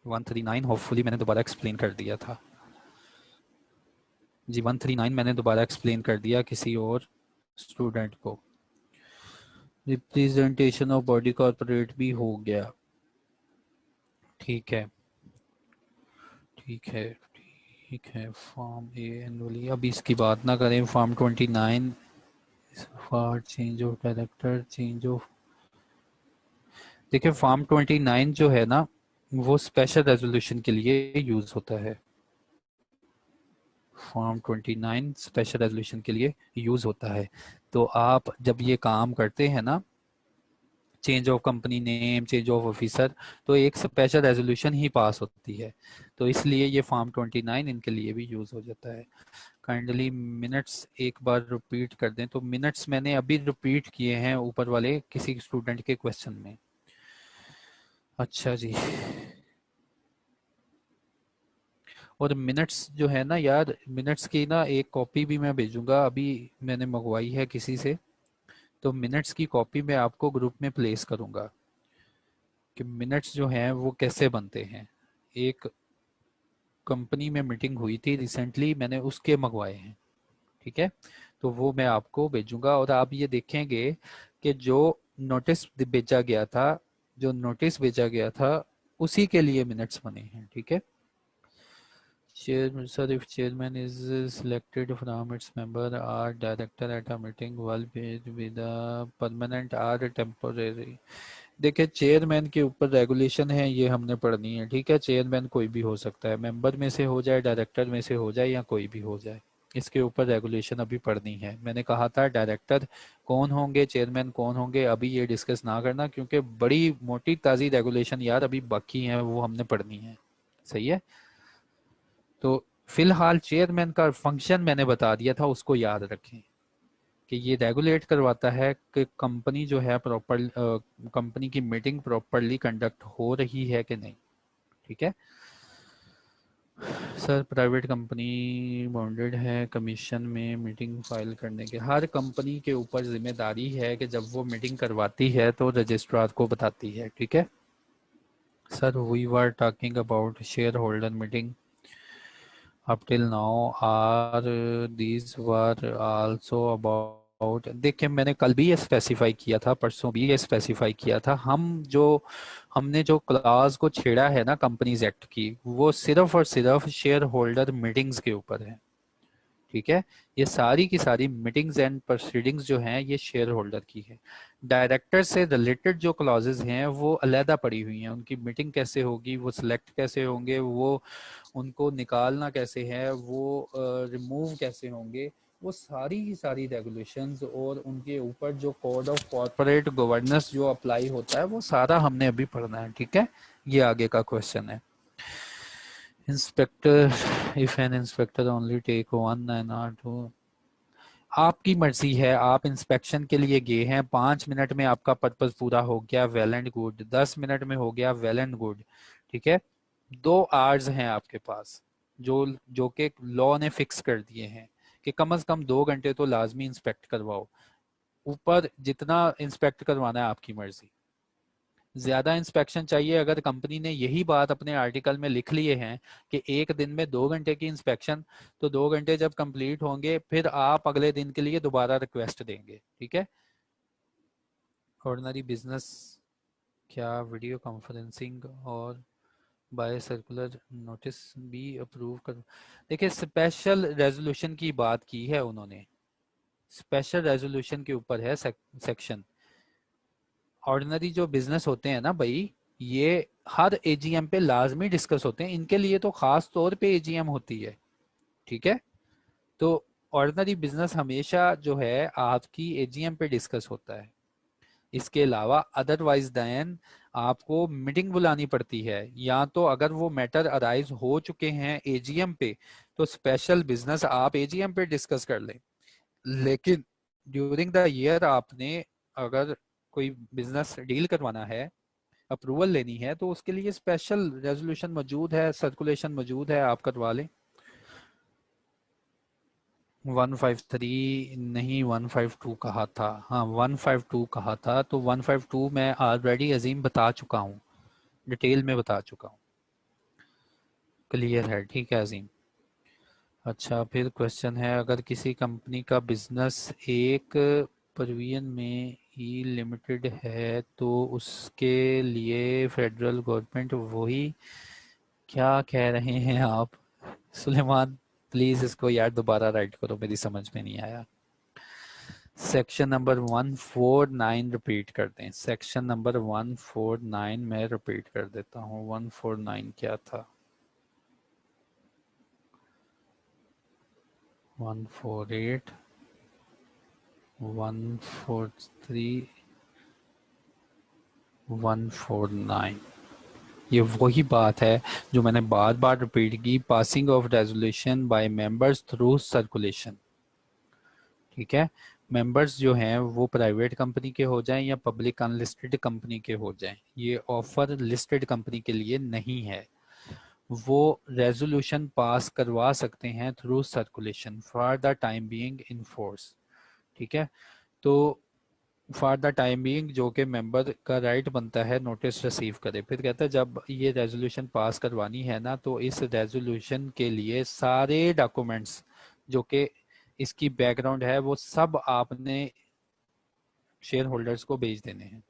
139 होपफुली मैंने दोबारा एक्सप्लेन कर दिया था। जी 139 मैंने दोबारा एक्सप्लेन कर दिया किसी और स्टूडेंट को। रिप्रेजेंटेशन ऑफ बॉडी कॉर्पोरेट भी हो गया, ठीक है ठीक है ठीक है। फॉर्म ए एनुअली, अभी इसकी बात ना करें। Form 29 for change of director, change of, देखिए फॉर्म 29 जो है ना वो स्पेशल रेजोल्यूशन के लिए यूज होता है। फॉर्म 29 स्पेशल रेजोल्यूशन के लिए यूज होता है। तो आप जब ये काम करते हैं ना, change of company name, change of officer, तो एक स्पेशल रेजोल्यूशन ही पास होती है। तो इसलिए ये फॉर्म 29 इनके लिए भी यूज हो जाता है। काइंडली मिनट्स एक बार रिपीट कर दें, तो मिनट्स मैंने अभी रिपीट किए हैं ऊपर वाले किसी स्टूडेंट के क्वेश्चन में। अच्छा जी, और मिनट्स जो है ना यार, मिनट्स की ना एक कॉपी भी मैं भेजूंगा, अभी मैंने मंगवाई है किसी से। तो मिनट्स की कॉपी मैं आपको ग्रुप में प्लेस करूंगा कि मिनट्स जो हैं वो कैसे बनते हैं। एक कंपनी में मीटिंग हुई थी रिसेंटली, मैंने उसके मंगवाए हैं, ठीक है। तो वो मैं आपको भेजूंगा और आप ये देखेंगे कि जो नोटिस भेजा गया था, जो नोटिस भेजा गया था उसी के लिए मिनट्स बने हैं, ठीक है। Chairman, sir, if chairman is selected from its member or director at a meeting, will be with a permanent or temporary। देखिए चेयरमैन के ऊपर रेगुलेशन है, ये हमने पढ़नी है, ठीक है। चेयरमैन कोई भी हो सकता है, मेंबर में से हो जाए, डायरेक्टर में से हो जाए, या कोई भी हो जाए। इसके ऊपर रेगुलेशन अभी पढ़नी है। मैंने कहा था डायरेक्टर कौन होंगे, चेयरमैन कौन होंगे, अभी ये डिस्कस ना करना क्योंकि बड़ी मोटी ताज़ी रेगुलेशन यार अभी बाकी है, वो हमने पढ़नी है, सही है। तो फिलहाल चेयरमैन का फंक्शन मैंने बता दिया था, उसको याद रखें कि ये रेगुलेट करवाता है कि कंपनी जो है प्रॉपर, कंपनी की मीटिंग प्रॉपरली कंडक्ट हो रही है कि नहीं, ठीक है। सर प्राइवेट कंपनी बाउंडेड है कमीशन में मीटिंग फाइल करने के, हर कंपनी के ऊपर जिम्मेदारी है कि जब वो मीटिंग करवाती है तो रजिस्ट्रार को बताती है, ठीक है। Sir we were talking about shareholder meeting up till now, are these were also about, देखिए मैंने कल भी ये स्पेसिफाई किया था, परसों भी ये स्पेसिफाई किया था, हमने जो क्लास को छेड़ा है ना कंपनीज एक्ट की, वो सिर्फ और सिर्फ शेयर होल्डर मीटिंग्स के ऊपर है, ठीक है। ये सारी की सारी मीटिंग्स एंड प्रोसीडिंग्स जो हैं ये शेयर होल्डर की है। डायरेक्टर से रिलेटेड जो क्लॉजेज हैं वो अलहदा पड़ी हुई हैं, उनकी मीटिंग कैसे होगी, वो सिलेक्ट कैसे होंगे, वो उनको निकालना कैसे है, वो रिमूव कैसे होंगे, वो सारी की सारी रेगुलेशंस और उनके ऊपर जो कोड ऑफ कॉर्पोरेट गवर्नेंस जो अप्लाई होता है वो सारा हमने अभी पढ़ना है, ठीक है। ये आगे का क्वेश्चन है। Inspector, if an inspector only take one and or two, आपकी मर्जी है, आप इंस्पेक्शन के लिए गए हैं, 5 मिनट में आपका पर्पस पूरा हो गया, वेल एंड गुड। 10 मिनट में हो गया, वेल एंड गुड। ठीक है, 2 आवर्स हैं आपके पास, जो जो कि लॉ ने फिक्स कर दिए हैं कि कम से कम 2 घंटे तो लाजमी इंस्पेक्ट करवाओ। ऊपर जितना इंस्पेक्ट करवाना है आपकी मर्जी। ज्यादा इंस्पेक्शन चाहिए, अगर कंपनी ने यही बात अपने आर्टिकल में लिख लिए हैं कि एक दिन में 2 घंटे की इंस्पेक्शन, तो 2 घंटे जब कंप्लीट होंगे फिर आप अगले दिन के लिए दोबारा रिक्वेस्ट देंगे। ठीक है। ऑर्डिनरी बिजनेस क्या वीडियो कॉन्फ्रेंसिंग और बाय सर्कुलर नोटिस भी अप्रूव कर। देखिए, स्पेशल रेजोल्यूशन की बात की है उन्होंने, स्पेशल रेजोल्यूशन के ऊपर है सेक्शन। ऑर्डिनरी जो बिजनेस होते हैं ना भाई, ये हर एजीएम पे लाजमी डिस्कस होते हैं, इनके लिए तो खास तौर पे एजीएम होती है। ठीक है। तो ऑर्डिनरी बिजनेस हमेशा जो है आपकी एजीएम पे डिस्कस होता है। इसके अलावा अदरवाइज देन आपको मीटिंग बुलानी पड़ती है, या तो अगर वो मैटर अराइज हो चुके हैं एजीएम पे तो स्पेशल बिजनेस आप एजीएम पे डिस्कस कर लें। लेकिन ड्यूरिंग द ईयर आपने अगर कोई बिजनेस डील करवाना है, अप्रूवल लेनी है, तो उसके लिए स्पेशल रेजोल्यूशन मौजूद है, सर्कुलेशन मौजूद है, आप करवा लें। 153 नहीं, 152 कहा था। हाँ, 152 कहा था, तो 152 मैं ऑलरेडी अजीम बता चुका हूँ, डिटेल में बता चुका हूँ। क्लियर है? ठीक है अजीम। अच्छा, फिर क्वेश्चन है, अगर किसी कंपनी का बिजनेस एक परवीन में ही लिमिटेड है तो उसके लिए फेडरल गवर्नमेंट वही, क्या कह रहे हैं आप सुलेमान? प्लीज इसको यार दोबारा राइट करो, मेरी समझ में नहीं आया। सेक्शन नंबर 149 रिपीट कर दें। सेक्शन नंबर 149 में रिपीट कर देता हूँ। 149 क्या था? 148, 143, 149। ये वही बात है जो मैंने बार बार रिपीट की, passing of resolution bye members through circulation. ठीक है। मेंबर्स जो हैं वो प्राइवेट कंपनी के हो जाएं या पब्लिक अनलिस्टेड कंपनी के हो जाएं, ये ऑफर लिस्टेड कंपनी के लिए नहीं है। वो रेजोल्यूशन पास करवा सकते हैं through circulation for the time being in force. ठीक है। तो फॉर द टाइम बीइंग जो कि मेंबर का राइट बनता है नोटिस रिसीव करे। फिर कहता है जब ये रेजोल्यूशन पास करवानी है ना, तो इस रेजोल्यूशन के लिए सारे डॉक्यूमेंट्स जो कि इसकी बैकग्राउंड है वो सब आपने शेयर होल्डर्स को भेज देने हैं।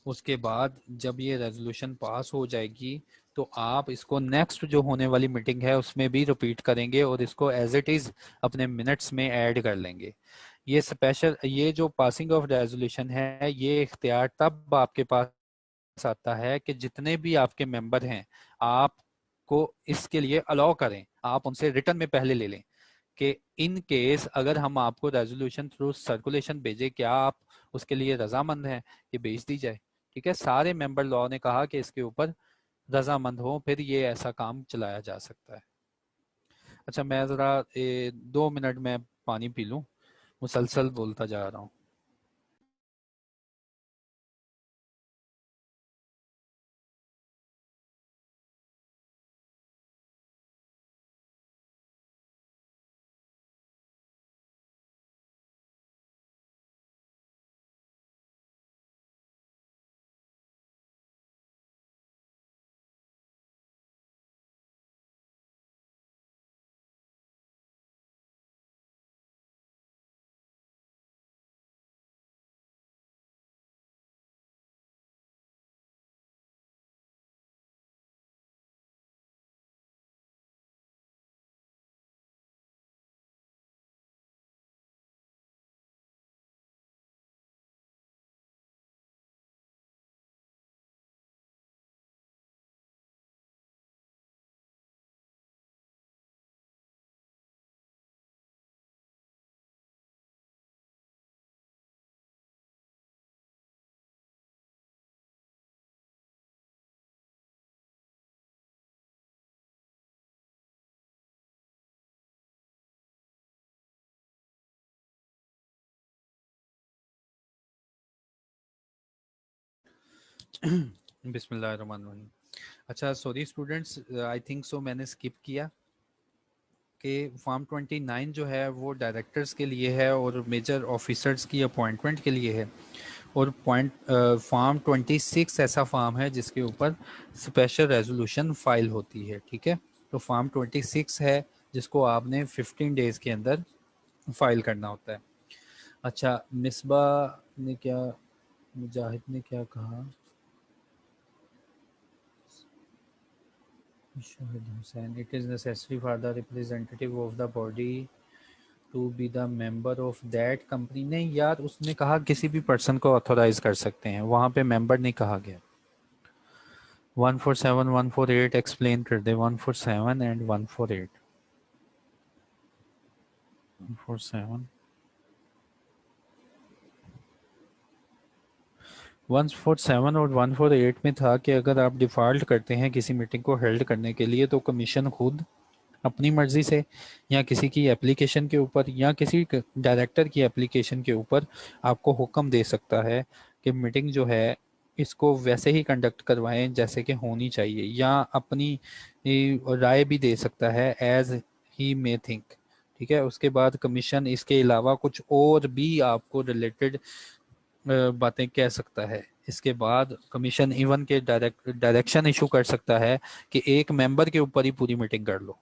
उसके बाद जब ये रेजोल्यूशन पास हो जाएगी तो आप इसको नेक्स्ट जो होने वाली मीटिंग है उसमें भी रिपीट करेंगे और इसको एज इट इज अपने मिनट्स में ऐड कर लेंगे। ये स्पेशल, ये जो पासिंग ऑफ रेजोल्यूशन है, ये इख्तियार तब आपके पास आता है कि जितने भी आपके मेंबर हैं आपको इसके लिए अलाउ करें, आप उनसे रिटर्न में पहले ले लें कि इन केस अगर हम आपको रेजोल्यूशन थ्रू सर्कुलेशन भेजे, क्या आप उसके लिए रजामंद हैं, ये भेज दी जाए। ठीक है। सारे मेंबर लॉ ने कहा कि इसके ऊपर रजामंद हो, फिर ये ऐसा काम चलाया जा सकता है। अच्छा, मैं जरा 2 मिनट में पानी पी लूं, मुसलसल बोलता जा रहा हूँ। बिस्मिल्लाहिर्रहमानिर्रहीम। अच्छा sorry students, I think so मैंने स्किप किया कि फॉर्म 29 जो है वो डायरेक्टर्स के लिए है और मेजर ऑफिसर्स की अपॉइंटमेंट के लिए है, और फॉर्म 26 ऐसा फॉर्म है जिसके ऊपर स्पेशल रेजोल्यूशन फाइल होती है। ठीक है, तो फॉर्म 26 है जिसको आपने 15 डेज के अंदर फाइल करना होता है। अच्छा, मिसबा ने क्या, मुजाहिद ने क्या कहा, Shahid Hussain, it is necessary for the representative of the body to be the member of that company. नहीं यार, उसने कहा किसी भी पर्सन को ऑथोराइज कर सकते हैं, वहाँ पे मेंबर नहीं कहा गया। 147 148 एक्सप्लेन कर दे, 147 एंड 148। 147 147 और 148 में था कि अगर आप डिफ़ॉल्ट करते हैं किसी मीटिंग को हेल्ड करने के लिए, तो कमीशन खुद अपनी मर्जी से या किसी की एप्लीकेशन के ऊपर या किसी डायरेक्टर की एप्लीकेशन के ऊपर आपको हुक्म दे सकता है कि मीटिंग जो है इसको वैसे ही कंडक्ट करवाएं जैसे कि होनी चाहिए, या अपनी राय भी दे सकता है एज ही मे थिंक। ठीक है, उसके बाद कमीशन इसके अलावा कुछ और भी आपको रिलेटेड बातें कह सकता है। इसके बाद कमीशन इवन के डायरेक्शन इशू कर सकता है कि एक मेंबर के ऊपर ही पूरी मीटिंग कर लो।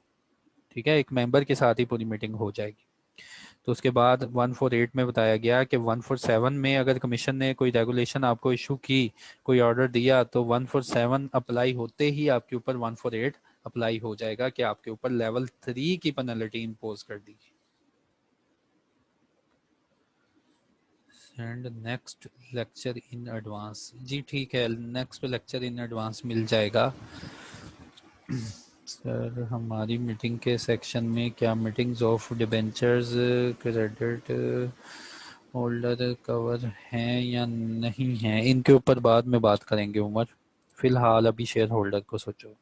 ठीक है, एक मेंबर के साथ ही पूरी मीटिंग हो जाएगी। तो उसके बाद 148 में बताया गया कि 147 में अगर कमीशन ने कोई रेगुलेशन आपको इशू की, कोई ऑर्डर दिया, तो 147 अप्लाई होते ही आपके ऊपर 148 अप्लाई हो जाएगा कि आपके ऊपर लेवल 3 की पेनल्टी इम्पोज कर दी। And next lecture in advance, जी ठीक है, नेक्स्ट लेक्चर इन एडवांस मिल जाएगा। सर हमारी मीटिंग के सेक्शन में क्या meetings of debentures credit holder cover हैं या नहीं हैं, इनके ऊपर बाद में बात करेंगे उमर, फिलहाल अभी शेयर होल्डर को सोचो।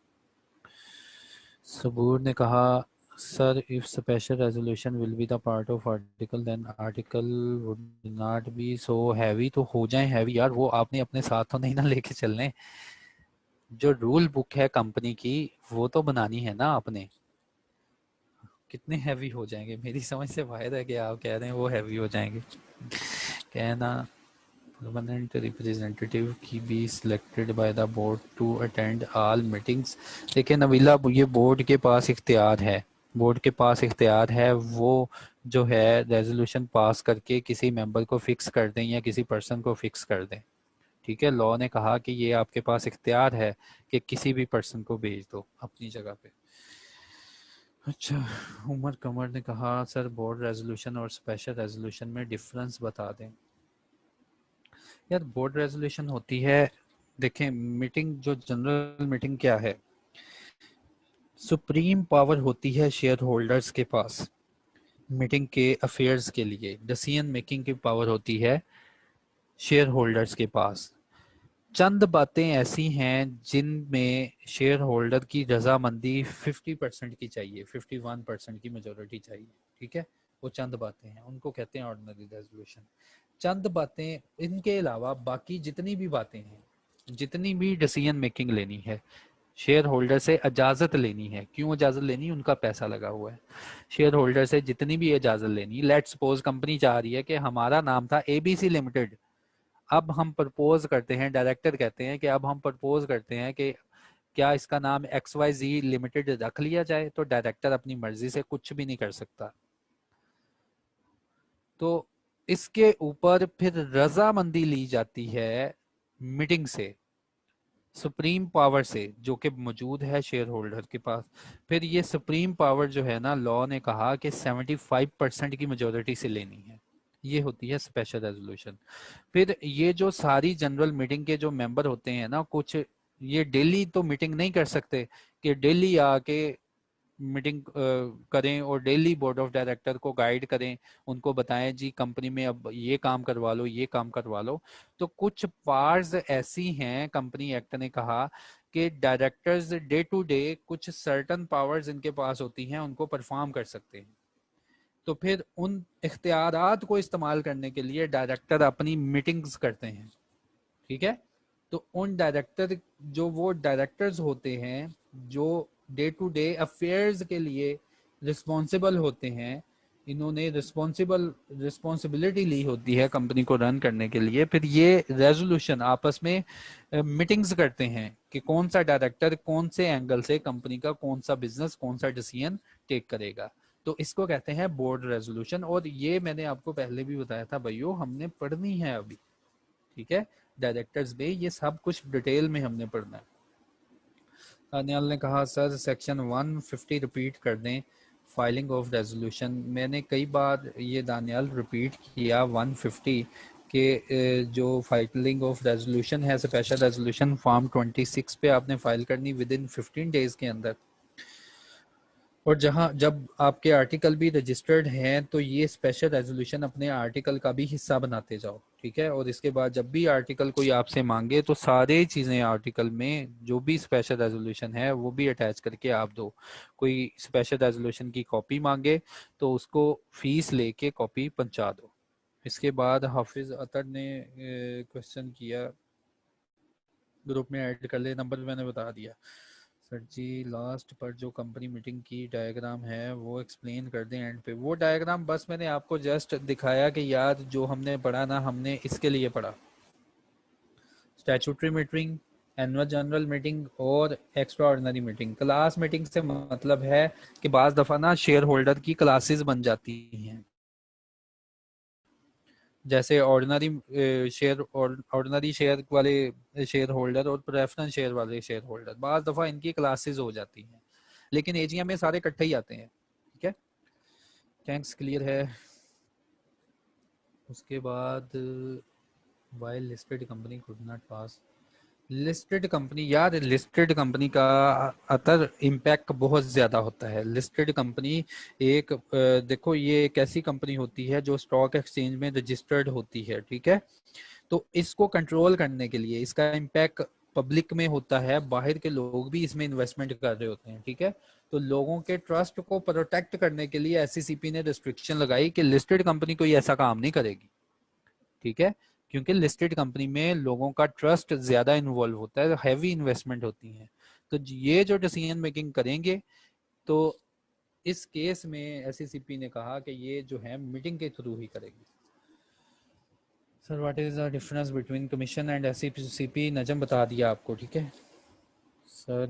सबूर ने कहा sir if special resolution will be the part of article then article would not be so heavy. तो हो जाए हैवी यार, वो आपने अपने साथ तो नहीं ना लेके चलने, जो रूल बुक है कंपनी की वो तो बनानी है ना आपने। कितने हैवी हो जाएंगे, मेरी समझ से बाहर है कि आप कह रहे हैं वो हैवी हो जाएंगे। कहना परमानेंट रिप्रेजेंटेटिव की be selected by the board to attend all meetings. देखिए नबीला, ये बोर्ड के पास इख्तियार है, बोर्ड के पास इख्तियार है, वो जो है रेजोल्यूशन पास करके किसी मेंबर को फिक्स कर दें या किसी पर्सन को फिक्स कर दें। ठीक है, लॉ ने कहा कि ये आपके पास इख्तियार है कि किसी भी पर्सन को भेज दो अपनी जगह पे। अच्छा, उमर कमर ने कहा सर बोर्ड रेजोल्यूशन और स्पेशल रेजोल्यूशन में डिफरेंस बता दें। यार बोर्ड रेजोल्यूशन होती है, देखें मीटिंग जो जनरल मीटिंग क्या है, सुप्रीम पावर होती है शेयर होल्डर्स के पास मीटिंग के अफेयर्स के लिए, डिसीजन मेकिंग की पावर होती है शेयर होल्डर्स के पास। चंद बातें ऐसी हैं जिनमें शेयर होल्डर की रजामंदी 50% की चाहिए, 51% की मेजोरिटी चाहिए। ठीक है, वो चंद बातें हैं, उनको कहते हैं ऑर्डिनरी रेजोल्यूशन। चंद बातें, इनके अलावा बाकी जितनी भी बातें हैं, जितनी भी डिसीजन मेकिंग लेनी है, शेयर होल्डर से इजाज़त लेनी है। क्यों इजाज़त लेनी, उनका पैसा लगा हुआ है। शेयर होल्डर से जितनी भी इजाज़त लेनी, लेट्स सपोज कंपनी चाह रही है कि हमारा नाम था एबीसी लिमिटेड, अब हम प्रपोज करते हैं, डायरेक्टर कहते हैं कि अब हम प्रपोज करते हैं कि क्या इसका नाम XYZ लिमिटेड रख लिया जाए, तो डायरेक्टर अपनी मर्जी से कुछ भी नहीं कर सकता। तो इसके ऊपर फिर रजामंदी ली जाती है मीटिंग से, सुप्रीम पावर से, जो कि मौजूद है शेयर होल्डर के पास। फिर ये सुप्रीम पावर जो है ना, लॉ ने कहा कि 75% की मेजोरिटी से लेनी है, ये होती है स्पेशल रेजोल्यूशन। फिर ये जो सारी जनरल मीटिंग के जो मेंबर होते हैं ना, कुछ ये डेली तो मीटिंग नहीं कर सकते कि डेली आके मीटिंग करें और डेली बोर्ड ऑफ डायरेक्टर को गाइड करें, उनको बताएं जी कंपनी में अब ये काम करवा लो, ये काम करवा लो। तो कुछ पावर्स ऐसी हैं, कंपनी एक्ट ने कहा कि डायरेक्टर्स डे टू डे कुछ सर्टन पावर्स इनके पास होती हैं, उनको परफॉर्म कर सकते हैं। तो फिर उन इख्तियारात को इस्तेमाल करने के लिए डायरेक्टर अपनी मीटिंग्स करते हैं। ठीक है, तो उन डायरेक्टर, जो वो डायरेक्टर्स होते हैं जो डे टू डे अफेयर्स के लिए रिस्पॉन्सिबल होते हैं, इन्होंने रिस्पॉन्सिबिलिटी ली होती है कंपनी को रन करने के लिए, फिर ये रेजोल्यूशन आपस में मीटिंग्स करते हैं कि कौन सा डायरेक्टर कौन से एंगल से कंपनी का कौन सा बिजनेस कौन सा डिसीजन टेक करेगा। तो इसको कहते हैं बोर्ड रेजोल्यूशन, और ये मैंने आपको पहले भी बताया था भाइयों, हमने पढ़नी है अभी, ठीक है। डायरेक्टर्स में ये सब कुछ डिटेल में हमने पढ़ना है। दानियाल ने कहा सर सेक्शन 150 रिपीट कर दें, फाइलिंग ऑफ रेजोल्यूशन। मैंने कई बार ये दानियाल रिपीट किया 150 के जो फाइलिंग ऑफ रेजोल्यूशन है, स्पेशल रेजोल्यूशन फॉर्म 26 पे आपने फाइल करनी विद इन 15 डेज के अंदर। और जहां जब आपके आर्टिकल भी रजिस्टर्ड हैं तो ये स्पेशल रेजोल्यूशन अपने आर्टिकल का भी हिस्सा बनाते जाओ, ठीक है। और इसके बाद जब भी आर्टिकल कोई आपसे मांगे तो सारे चीज़ें आर्टिकल में जो भी स्पेशल रेजोल्यूशन है वो भी अटैच करके आप दो। कोई स्पेशल रेजोल्यूशन की कॉपी मांगे तो उसको फीस लेके कॉपी पहुंचा दो। इसके बाद हाफिज अतर ने क्वेश्चन किया, ग्रुप में ऐड कर ले, नंबर मैंने बता दिया। सर जी लास्ट पर जो कंपनी मीटिंग की डायग्राम है वो एक्सप्लेन कर दें एंड पे। वो डायग्राम बस मैंने आपको जस्ट दिखाया कि यार जो हमने पढ़ा ना, हमने इसके लिए पढ़ा statutory meeting, annual general meeting और extraordinary meeting. Class meeting से मतलब है कि बाज दफा ना शेयर होल्डर की क्लासेस बन जाती हैं, जैसे ऑर्डिनरी शेयर वाले शेयर होल्डर और प्रेफरेंस शेयर वाले शेयर होल्डर, बाज दफा इनकी क्लासेस हो जाती हैं, लेकिन एजीएम में सारे इकट्ठे ही आते हैं, ठीक है। थैंक्स, क्लियर है। उसके बाद while listed company could not pass. Listed company, यार लिस्टेड कंपनी का अतर इम्पैक्ट बहुत ज़्यादा होता है। लिस्टेड कंपनी एक देखो ये एक ऐसी कंपनी होती है जो स्टॉक एक्सचेंज में रजिस्टर्ड होती है, ठीक है। तो इसको कंट्रोल करने के लिए इसका इम्पैक्ट पब्लिक में होता है, बाहर के लोग भी इसमें इन्वेस्टमेंट कर रहे होते हैं, ठीक है। तो लोगों के ट्रस्ट को प्रोटेक्ट करने के लिए एससीसीपी ने रिस्ट्रिक्शन लगाई कि लिस्टेड कंपनी कोई ऐसा काम नहीं करेगी, ठीक है। क्योंकि लिस्टेड कंपनी में लोगों का ट्रस्ट ज्यादा इन्वॉल्व होता है, हैवी इन्वेस्टमेंट होती है। तो ये जो डिसीजन मेकिंग करेंगे, तो इस केस में एससीसीपी ने कहा कि ये जो है मीटिंग के थ्रू ही करेंगे। Sir what is the difference between commission and SCCP, Najam बता दिया आपको, ठीक है। Sir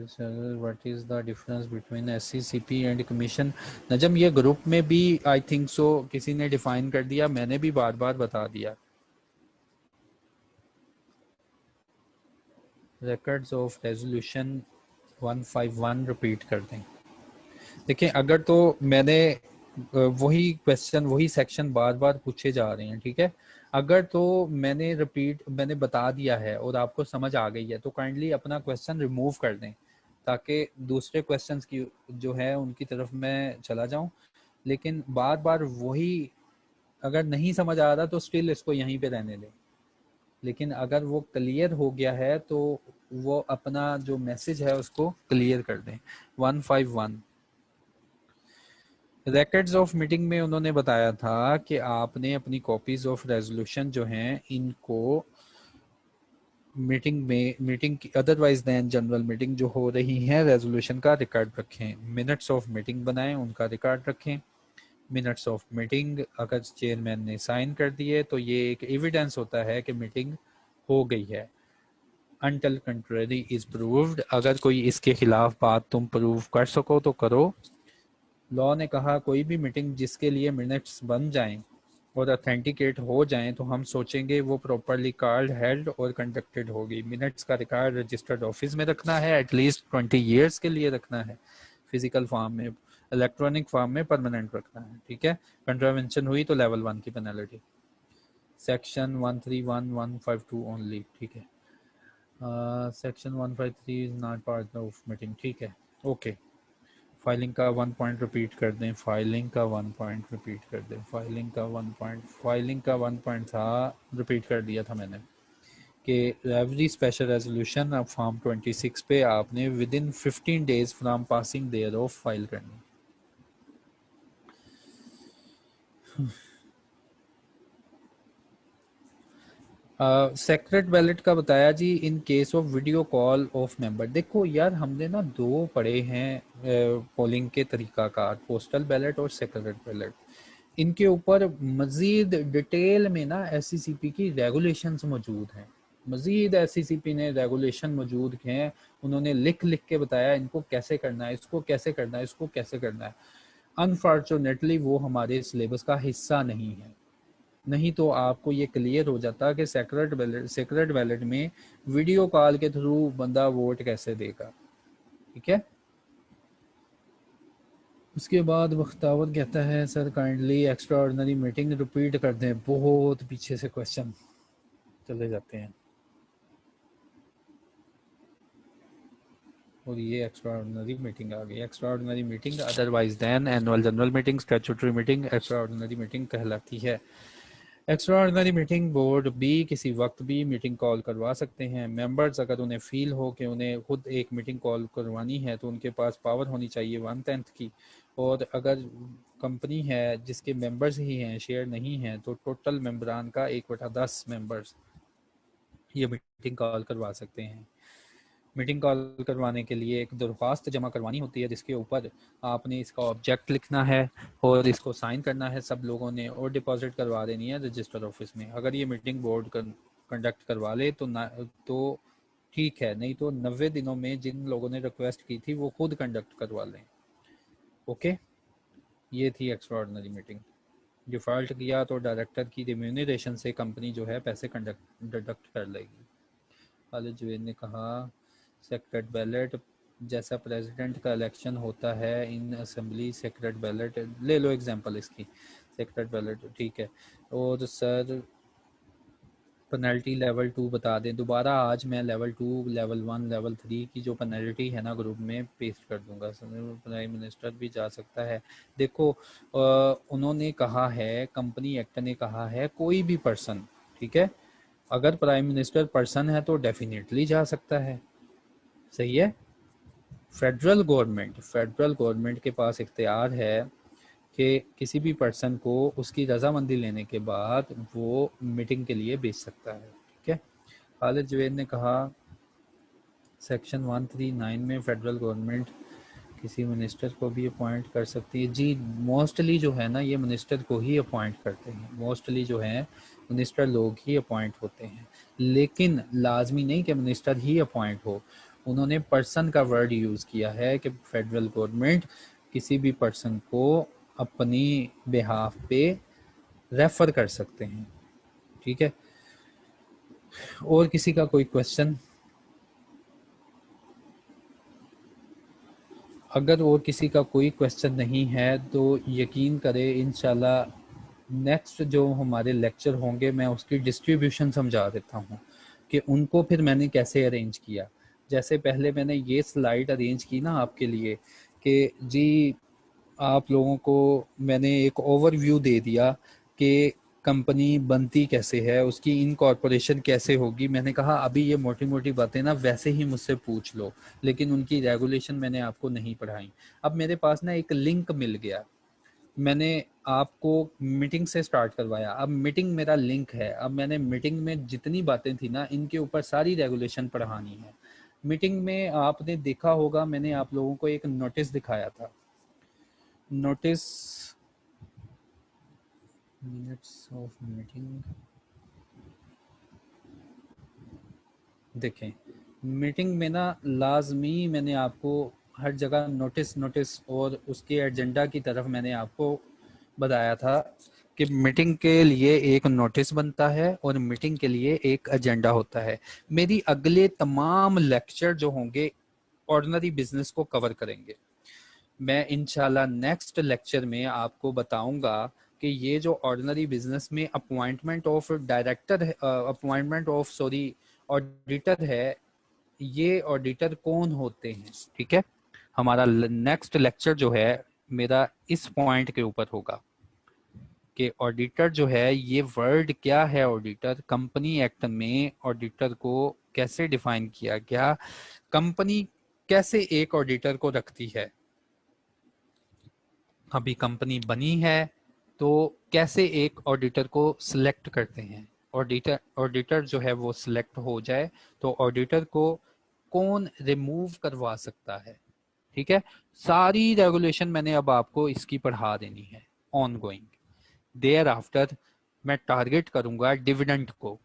sir what is the difference between SCCP and commission, Najam ये ग्रुप में भी आई थिंक सो किसी ने डिफाइन कर दिया, मैंने भी बार बार बता दिया। रिकॉर्ड्स ऑफ रेजोल्यूशन 151 रिपीट कर दें। देखिए अगर तो मैंने वही क्वेश्चन वही सेक्शन बार बार पूछे जा रहे हैं, ठीक है। अगर तो मैंने बता दिया है और आपको समझ आ गई है तो काइंडली अपना क्वेश्चन रिमूव कर दें, ताकि दूसरे क्वेश्चंस की जो है उनकी तरफ मैं चला जाऊं। लेकिन बार बार वही अगर नहीं समझ आ रहा तो स्टिल इसको यहीं पे रहने दें। लेकिन अगर वो क्लियर हो गया है तो वो अपना जो मैसेज है उसको क्लियर कर दें। 151 रिकॉर्ड्स ऑफ मीटिंग में उन्होंने बताया था कि आपने अपनी कॉपीज ऑफ रेजोल्यूशन जो हैं इनको मीटिंग की अदरवाइज देन जनरल मीटिंग जो हो रही है रेजोल्यूशन का रिकॉर्ड रखें। मिनट्स ऑफ मीटिंग बनाएं, उनका रिकॉर्ड रखें। मिनट्स ऑफ मीटिंग अगर चेयरमैन ने साइन कर दिए तो ये एक एविडेंस होता है कि मीटिंग हो गई है। अनटिल कंट्रेरी इज प्रूव्ड, अगर कोई इसके खिलाफ बात तुम प्रूव कर सको तो करो। लॉ ने कहा कोई भी मीटिंग जिसके लिए मिनट्स बन जाएं और ऑथेंटिकेट हो जाएं तो हम सोचेंगे वो प्रॉपरली कॉल्ड, हेल्ड और कंडक्टेड होगी। मिनट्स का रिकॉर्ड रजिस्टर्ड ऑफिस में रखना है, एटलीस्ट 20 ईयर्स के लिए रखना है, फिजिकल फॉर्म में, इलेक्ट्रॉनिक फॉर्म में परमानेंट रखना है, ठीक है। कंट्रावेंशन हुई तो लेवल 1 की पेनल्टी। सेक्शन 131 152 ओनली, ठीक है। Section 153 is not part of meeting, ठीक है, ओके। फाइलिंग का 1 पॉइंट रिपीट कर दें, फाइलिंग का 1 पॉइंट रिपीट कर दें, फाइलिंग का 1 पॉइंट था, रिपीट कर दिया था मैंने कि एवरी स्पेशल रेजोल्यूशन अब फॉर्म 26 पे आपने within 15 days from passing thereof file करनी। सेक्रेट बैलेट का बताया जी, in case of video call of member. देखो यार, हमने ना दो पढ़े हैं पोलिंग के तरीकाकार, पोस्टल बैलेट और सेक्रेट बैलेट। इनके ऊपर मजीद डिटेल में ना एससीसीपी की रेगुलेशंस मौजूद हैं। मजीद एससीसीपी ने रेगुलेशन मौजूद हैं, उन्होंने लिख लिख के बताया इनको कैसे करना है, इसको कैसे करना है, इसको कैसे करना है। अनफॉर्चुनेटली वो हमारे सिलेबस का हिस्सा नहीं है, नहीं तो आपको ये क्लियर हो जाता कि सेक्रेट बैलेट में वीडियो कॉल के थ्रू बंदा वोट कैसे देगा। ठीक है। उसके बाद बख्तावर कहता है sir kindly extra ordinary meeting repeat कर दें, बहुत पीछे से क्वेश्चन चले जाते हैं। और ये एक्स्ट्रा ऑर्डिनरी मीटिंग आ गई। Extraordinary meeting otherwise then annual general meeting, statutory meeting extraordinary meeting कहलाती है। एक्स्ट्रा ऑर्डिनरी मीटिंग बोर्ड भी किसी वक्त भी मीटिंग कॉल करवा सकते हैं। मेंबर्स अगर उन्हें फील हो कि उन्हें खुद एक मीटिंग कॉल करवानी है तो उनके पास पावर होनी चाहिए 1/10 की। और अगर कंपनी है जिसके मेंबर्स ही हैं, शेयर नहीं हैं, तो टोटल मेंबरान का 1/10 मेंबर्स ये मीटिंग कॉल करवा सकते हैं। मीटिंग कॉल करवाने के लिए एक दरख्वास्त जमा करवानी होती है जिसके ऊपर आपने इसका ऑब्जेक्ट लिखना है और इसको साइन करना है सब लोगों ने, और डिपॉजिट करवा देनी है रजिस्टर ऑफिस में। अगर ये मीटिंग बोर्ड कंडक्ट करवा ले तो ठीक है, नहीं तो 90 दिनों में जिन लोगों ने रिक्वेस्ट की थी वो खुद कंडक्ट करवा लें। ओके, ये थी एक्स्ट्रा ऑर्डिनरी मीटिंग। डिफ़ॉल्ट किया तो डायरेक्टर की रिम्यूनरेशन से कंपनी जो है पैसे डिडक्ट कर लेगी। खालिद जुबैर ने कहा सेक्रेट बैलेट जैसा प्रेसिडेंट का इलेक्शन होता है इन असेंबली, सेक्रेट बैलेट ले लो एग्जांपल इसकी। सेक्रेट बैलेट ठीक है। और सर पेनल्टी लेवल 2 बता दें दोबारा। आज मैं लेवल 2, लेवल 1, लेवल 3 की जो पेनल्टी है ना ग्रुप में पेस्ट कर दूंगा। प्राइम मिनिस्टर भी जा सकता है। देखो उन्होंने कहा है, कंपनी एक्ट ने कहा है कोई भी पर्सन, ठीक है, अगर प्राइम मिनिस्टर पर्सन है तो डेफिनेटली जा सकता है। सही है। फेडरल गवर्नमेंट के पास इख्तियार है कि किसी भी पर्सन को उसकी रजामंदी लेने के बाद वो मीटिंग के लिए भेज सकता है। ठीक है। खालिद जुबैर ने कहा सेक्शन 139 में फेडरल गवर्नमेंट किसी मिनिस्टर को भी अपॉइंट कर सकती है। जी मोस्टली जो है ना ये मिनिस्टर को ही अपॉइंट करते हैं, मोस्टली जो है मिनिस्टर लोग ही अपॉइंट होते हैं, लेकिन लाजमी नहीं कि मिनिस्टर ही अपॉइंट हो। उन्होंने पर्सन का वर्ड यूज़ किया है कि फेडरल गवर्नमेंट किसी भी पर्सन को अपनी बिहाफ पे रेफर कर सकते हैं। ठीक है। और किसी का कोई क्वेश्चन? अगर और किसी का कोई क्वेश्चन नहीं है तो यकीन करें इंशाल्लाह नेक्स्ट जो हमारे लेक्चर होंगे मैं उसकी डिस्ट्रीब्यूशन समझा देता हूँ कि उनको फिर मैंने कैसे अरेंज किया। जैसे पहले मैंने ये स्लाइड अरेंज की ना आपके लिए कि जी आप लोगों को मैंने एक ओवरव्यू दे दिया कि कंपनी बनती कैसे है, उसकी इनकॉर्पोरेशन कैसे होगी। मैंने कहा अभी ये मोटी मोटी बातें ना वैसे ही मुझसे पूछ लो, लेकिन उनकी रेगुलेशन मैंने आपको नहीं पढ़ाई। अब मेरे पास ना एक लिंक मिल गया, मैंने आपको मीटिंग से स्टार्ट करवाया, अब मीटिंग मेरा लिंक है। अब मैंने मीटिंग में जितनी बातें थी ना इनके ऊपर सारी रेगुलेशन पढ़ानी है। मीटिंग में आपने देखा होगा मैंने आप लोगों को एक नोटिस दिखाया था, नोटिस मिनट्स ऑफ मीटिंग। देखें मीटिंग में ना लाजमी मैंने आपको हर जगह नोटिस नोटिस और उसके एजेंडा की तरफ मैंने आपको बताया था कि मीटिंग के लिए एक नोटिस बनता है और मीटिंग के लिए एक एजेंडा होता है। मेरी अगले तमाम लेक्चर जो होंगे ऑर्डिनरी बिजनेस को कवर करेंगे। मैं इंशाल्लाह नेक्स्ट लेक्चर में आपको बताऊंगा कि ये जो ऑर्डिनरी बिजनेस में अपॉइंटमेंट ऑफ डायरेक्टर है, अपॉइंटमेंट ऑफ सॉरी ऑडिटर है, ये ऑडिटर कौन होते हैं। ठीक है। हमारा नेक्स्ट लेक्चर जो है मेरा इस पॉइंट के ऊपर होगा कि ऑडिटर जो है ये वर्ड क्या है, ऑडिटर कंपनी एक्ट में ऑडिटर को कैसे डिफाइन किया गया, कंपनी कैसे एक ऑडिटर को रखती है, अभी कंपनी बनी है तो कैसे एक ऑडिटर को सिलेक्ट करते हैं, ऑडिटर जो है वो सिलेक्ट हो जाए तो ऑडिटर को कौन रिमूव करवा सकता है, ठीक है। सारी रेगुलेशन मैंने अब आपको इसकी पढ़ा देनी है ऑन गोइंग। देयर आफ्टर मैं टारगेट करूंगा डिविडेंड को,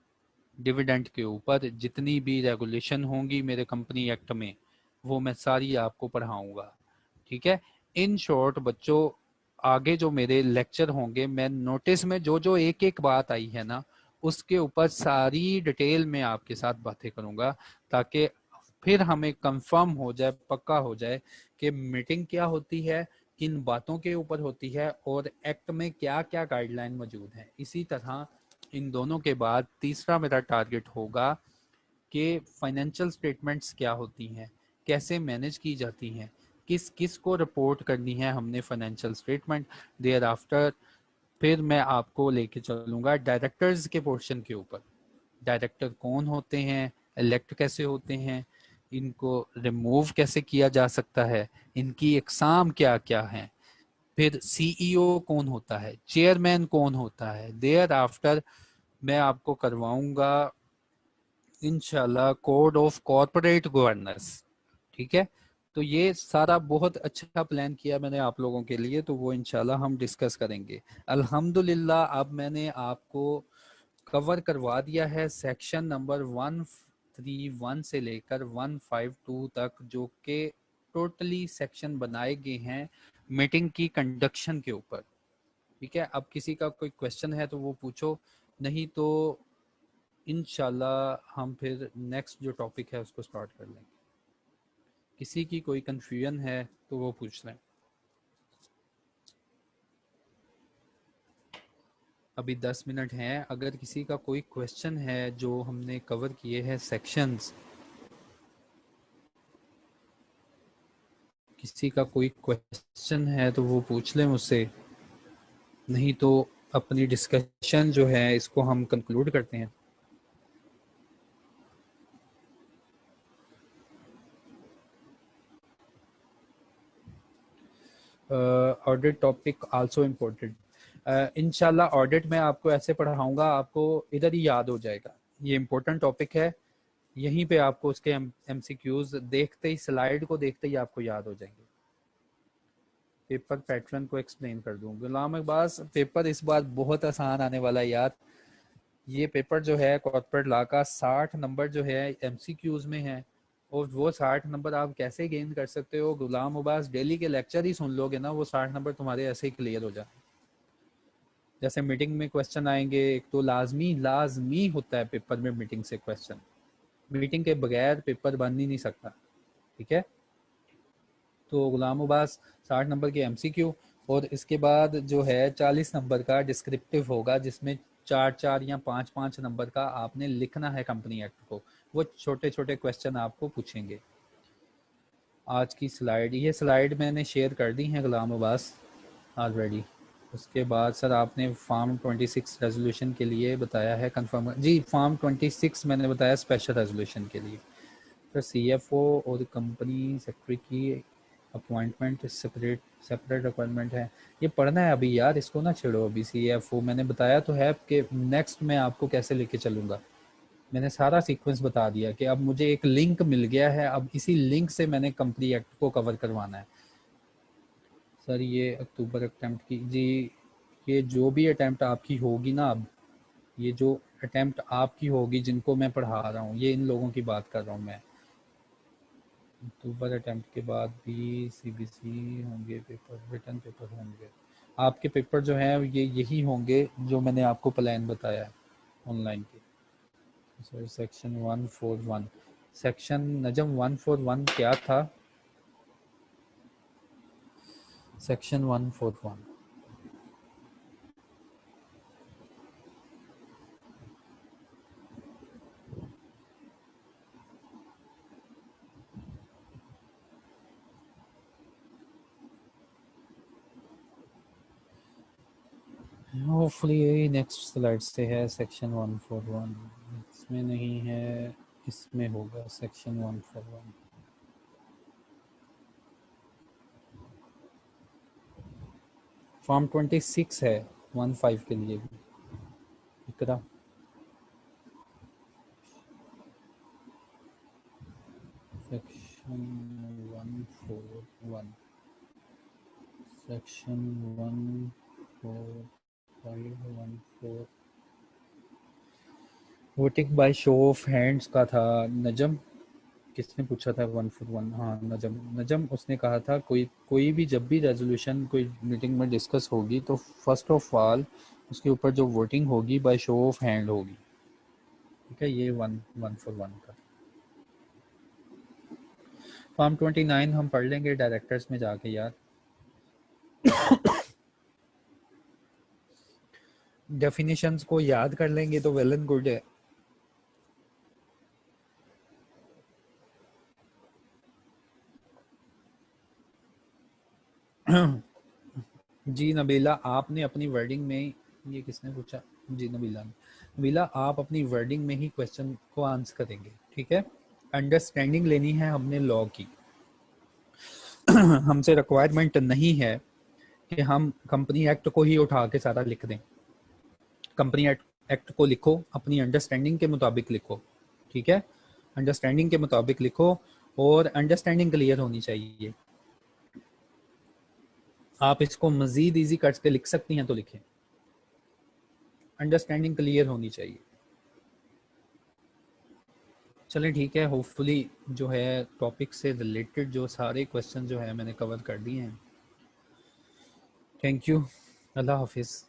डिविडेंड के ऊपर जितनी भी रेगुलेशन होंगी मेरे कंपनी एक्ट में वो मैं सारी आपको पढ़ाऊंगा, ठीक है। इन शॉर्ट बच्चों, आगे जो मेरे लेक्चर होंगे मैं नोटिस में जो जो एक एक बात आई है ना उसके ऊपर सारी डिटेल में आपके साथ बातें करूंगा, ताकि फिर हमें कंफर्म हो जाए, पक्का हो जाए कि मीटिंग क्या होती है, किन बातों के ऊपर होती है और एक्ट में क्या क्या गाइडलाइन मौजूद है। इसी तरह इन दोनों के बाद तीसरा मेरा टारगेट होगा कि फाइनेंशियल स्टेटमेंट्स क्या होती हैं, कैसे मैनेज की जाती हैं, किस किस को रिपोर्ट करनी है हमने फाइनेंशियल स्टेटमेंट। देयर आफ्टर फिर मैं आपको लेके चलूंगा डायरेक्टर्स के पोर्शन के ऊपर। डायरेक्टर कौन होते हैं, इलेक्ट कैसे होते हैं, इनको रिमूव कैसे किया जा सकता है, इनकी एग्जाम क्या क्या है, फिर सीईओ कौन होता है, चेयरमैन कौन होता है। देयर आफ्टर मैं आपको करवाऊंगा इंशाल्लाह कोड ऑफ कॉरपोरेट गवर्नेंस, ठीक है। तो ये सारा बहुत अच्छा प्लान किया मैंने आप लोगों के लिए, तो वो इंशाल्लाह हम डिस्कस करेंगे। अल्हम्दुलिल्लाह अब मैंने आपको कवर करवा दिया है सेक्शन नंबर 131 से लेकर 152 तक, जो कि टोटली सेक्शन बनाए गए हैं मीटिंग की कंडक्शन के ऊपर, ठीक है। अब किसी का कोई क्वेश्चन है तो वो पूछो, नहीं तो इंशाल्लाह हम फिर नेक्स्ट जो टॉपिक है उसको स्टार्ट कर लेंगे। किसी की कोई कंफ्यूजन है तो वो पूछ लें। अभी 10 मिनट हैं, अगर किसी का कोई क्वेश्चन है जो हमने कवर किए हैं सेक्शंस, किसी का कोई क्वेश्चन है तो वो पूछ लें मुझसे, नहीं तो अपनी डिस्कशन जो है इसको हम कंक्लूड करते हैं। Audit topic also important. इंशाल्लाह ऑडिट में आपको ऐसे पढ़ाऊंगा आपको इधर ही याद हो जाएगा। ये इम्पोर्टेंट टॉपिक है, यहीं पे आपको उसके एमसीक्यूज देखते ही, स्लाइड को देखते ही आपको याद हो जाएंगे। पेपर पैटर्न को एक्सप्लेन कर दूं, गुलाम अब्बास पेपर इस बार बहुत आसान आने वाला है यार। ये पेपर जो है कॉर्पोरेट लॉ का 60 नंबर जो है एमसीक्यूज में है, और वो 60 नंबर आप कैसे गेन कर सकते हो गुलाम अब्बास, डेली के लेक्चर ही सुन लोगे ना वो 60 नंबर तुम्हारे ऐसे ही क्लियर हो जाए। जैसे मीटिंग में क्वेश्चन आएंगे, एक तो लाजमी लाजमी होता है पेपर में मीटिंग से क्वेश्चन, मीटिंग के बगैर पेपर बन ही नहीं सकता, ठीक है। तो गुलाम अब्बास 60 नंबर के एमसीक्यू, और इसके बाद जो है 40 नंबर का डिस्क्रिप्टिव होगा, जिसमें 4 4 या 5 5 नंबर का आपने लिखना है कंपनी एक्ट को। वो छोटे छोटे क्वेश्चन आपको पूछेंगे। आज की स्लाइड, ये स्लाइड मैंने शेयर कर दी है गुलाम अब्बास ऑलरेडी। उसके बाद सर आपने फार्म 26 रेजोल्यूशन के लिए बताया है कंफर्म जी, फार्म 26 मैंने बताया स्पेशल रेजोल्यूशन के लिए। फिर सीएफओ और कंपनी सेक्रेटरी की अपॉइंटमेंट सेपरेट सेपरेट अपॉइंटमेंट है, ये पढ़ना है अभी यार, इसको ना छेड़ो अभी। सीएफओ मैंने बताया तो है कि नेक्स्ट मैं आपको कैसे लेके चलूँगा, मैंने सारा सीक्वेंस बता दिया कि अब मुझे एक लिंक मिल गया है, अब इसी लिंक से मैंने कंपनी एक्ट को कवर करवाना है। सर ये अक्टूबर अटेम्प्ट की जी, ये जो भी अटेम्प्ट आपकी होगी ना, अब ये जो अटेम्प्ट आपकी होगी जिनको मैं पढ़ा रहा हूँ, ये इन लोगों की बात कर रहा हूँ मैं। अक्टूबर अटेम्प्ट के बाद भी सीबीसी होंगे पेपर, रिटर्न पेपर होंगे आपके पेपर जो हैं ये यही होंगे जो मैंने आपको प्लान बताया है ऑनलाइन के। सर सेक्शन 141, सेक्शन नजम 141 क्या था? सेक्शन 141 होपफुली नेक्स्ट स्लाइड से है। सेक्शन 141 इसमें नहीं है, इसमें होगा सेक्शन 141। फॉर्म 26 है 15 के लिए भी। Iqra 141 section 14514 voting by show of hands का था। नजम किसने पूछा था 141? हाँ नजम, नजम उसने कहा था कोई कोई भी जब भी रेजोल्यूशन कोई मीटिंग में डिस्कस होगी तो फर्स्ट ऑफ ऑल उसके ऊपर जो वोटिंग होगी बाय शो ऑफ हैंड होगी। ठीक है, ये 141 का। फॉर्म 29 हम पढ़ लेंगे डायरेक्टर्स में जाके यार। डेफिनेशंस को याद कर लेंगे तो वेल एंड गुड है। जी नबीला, आपने अपनी वर्डिंग में, ये किसने पूछा? जी नबीला ने। नबीला आप अपनी वर्डिंग में ही क्वेश्चन को आंसर करेंगे, ठीक है। अंडरस्टैंडिंग लेनी है हमने लॉ की। हमसे रिक्वायरमेंट नहीं है कि हम कंपनी एक्ट को ही उठा के सारा लिख दें। कंपनी एक्ट को लिखो, अपनी अंडरस्टैंडिंग के मुताबिक लिखो, ठीक है। अंडरस्टैंडिंग के मुताबिक लिखो और अंडरस्टैंडिंग क्लियर होनी चाहिए। आप इसको मजीद इजी करके लिख सकती हैं तो लिखें, अंडरस्टैंडिंग क्लियर होनी चाहिए। चलें ठीक है, होपफुली जो है टॉपिक से रिलेटेड जो सारे क्वेश्चन जो है मैंने कवर कर दिए हैं। थैंक यू, अल्लाह हाफिज़।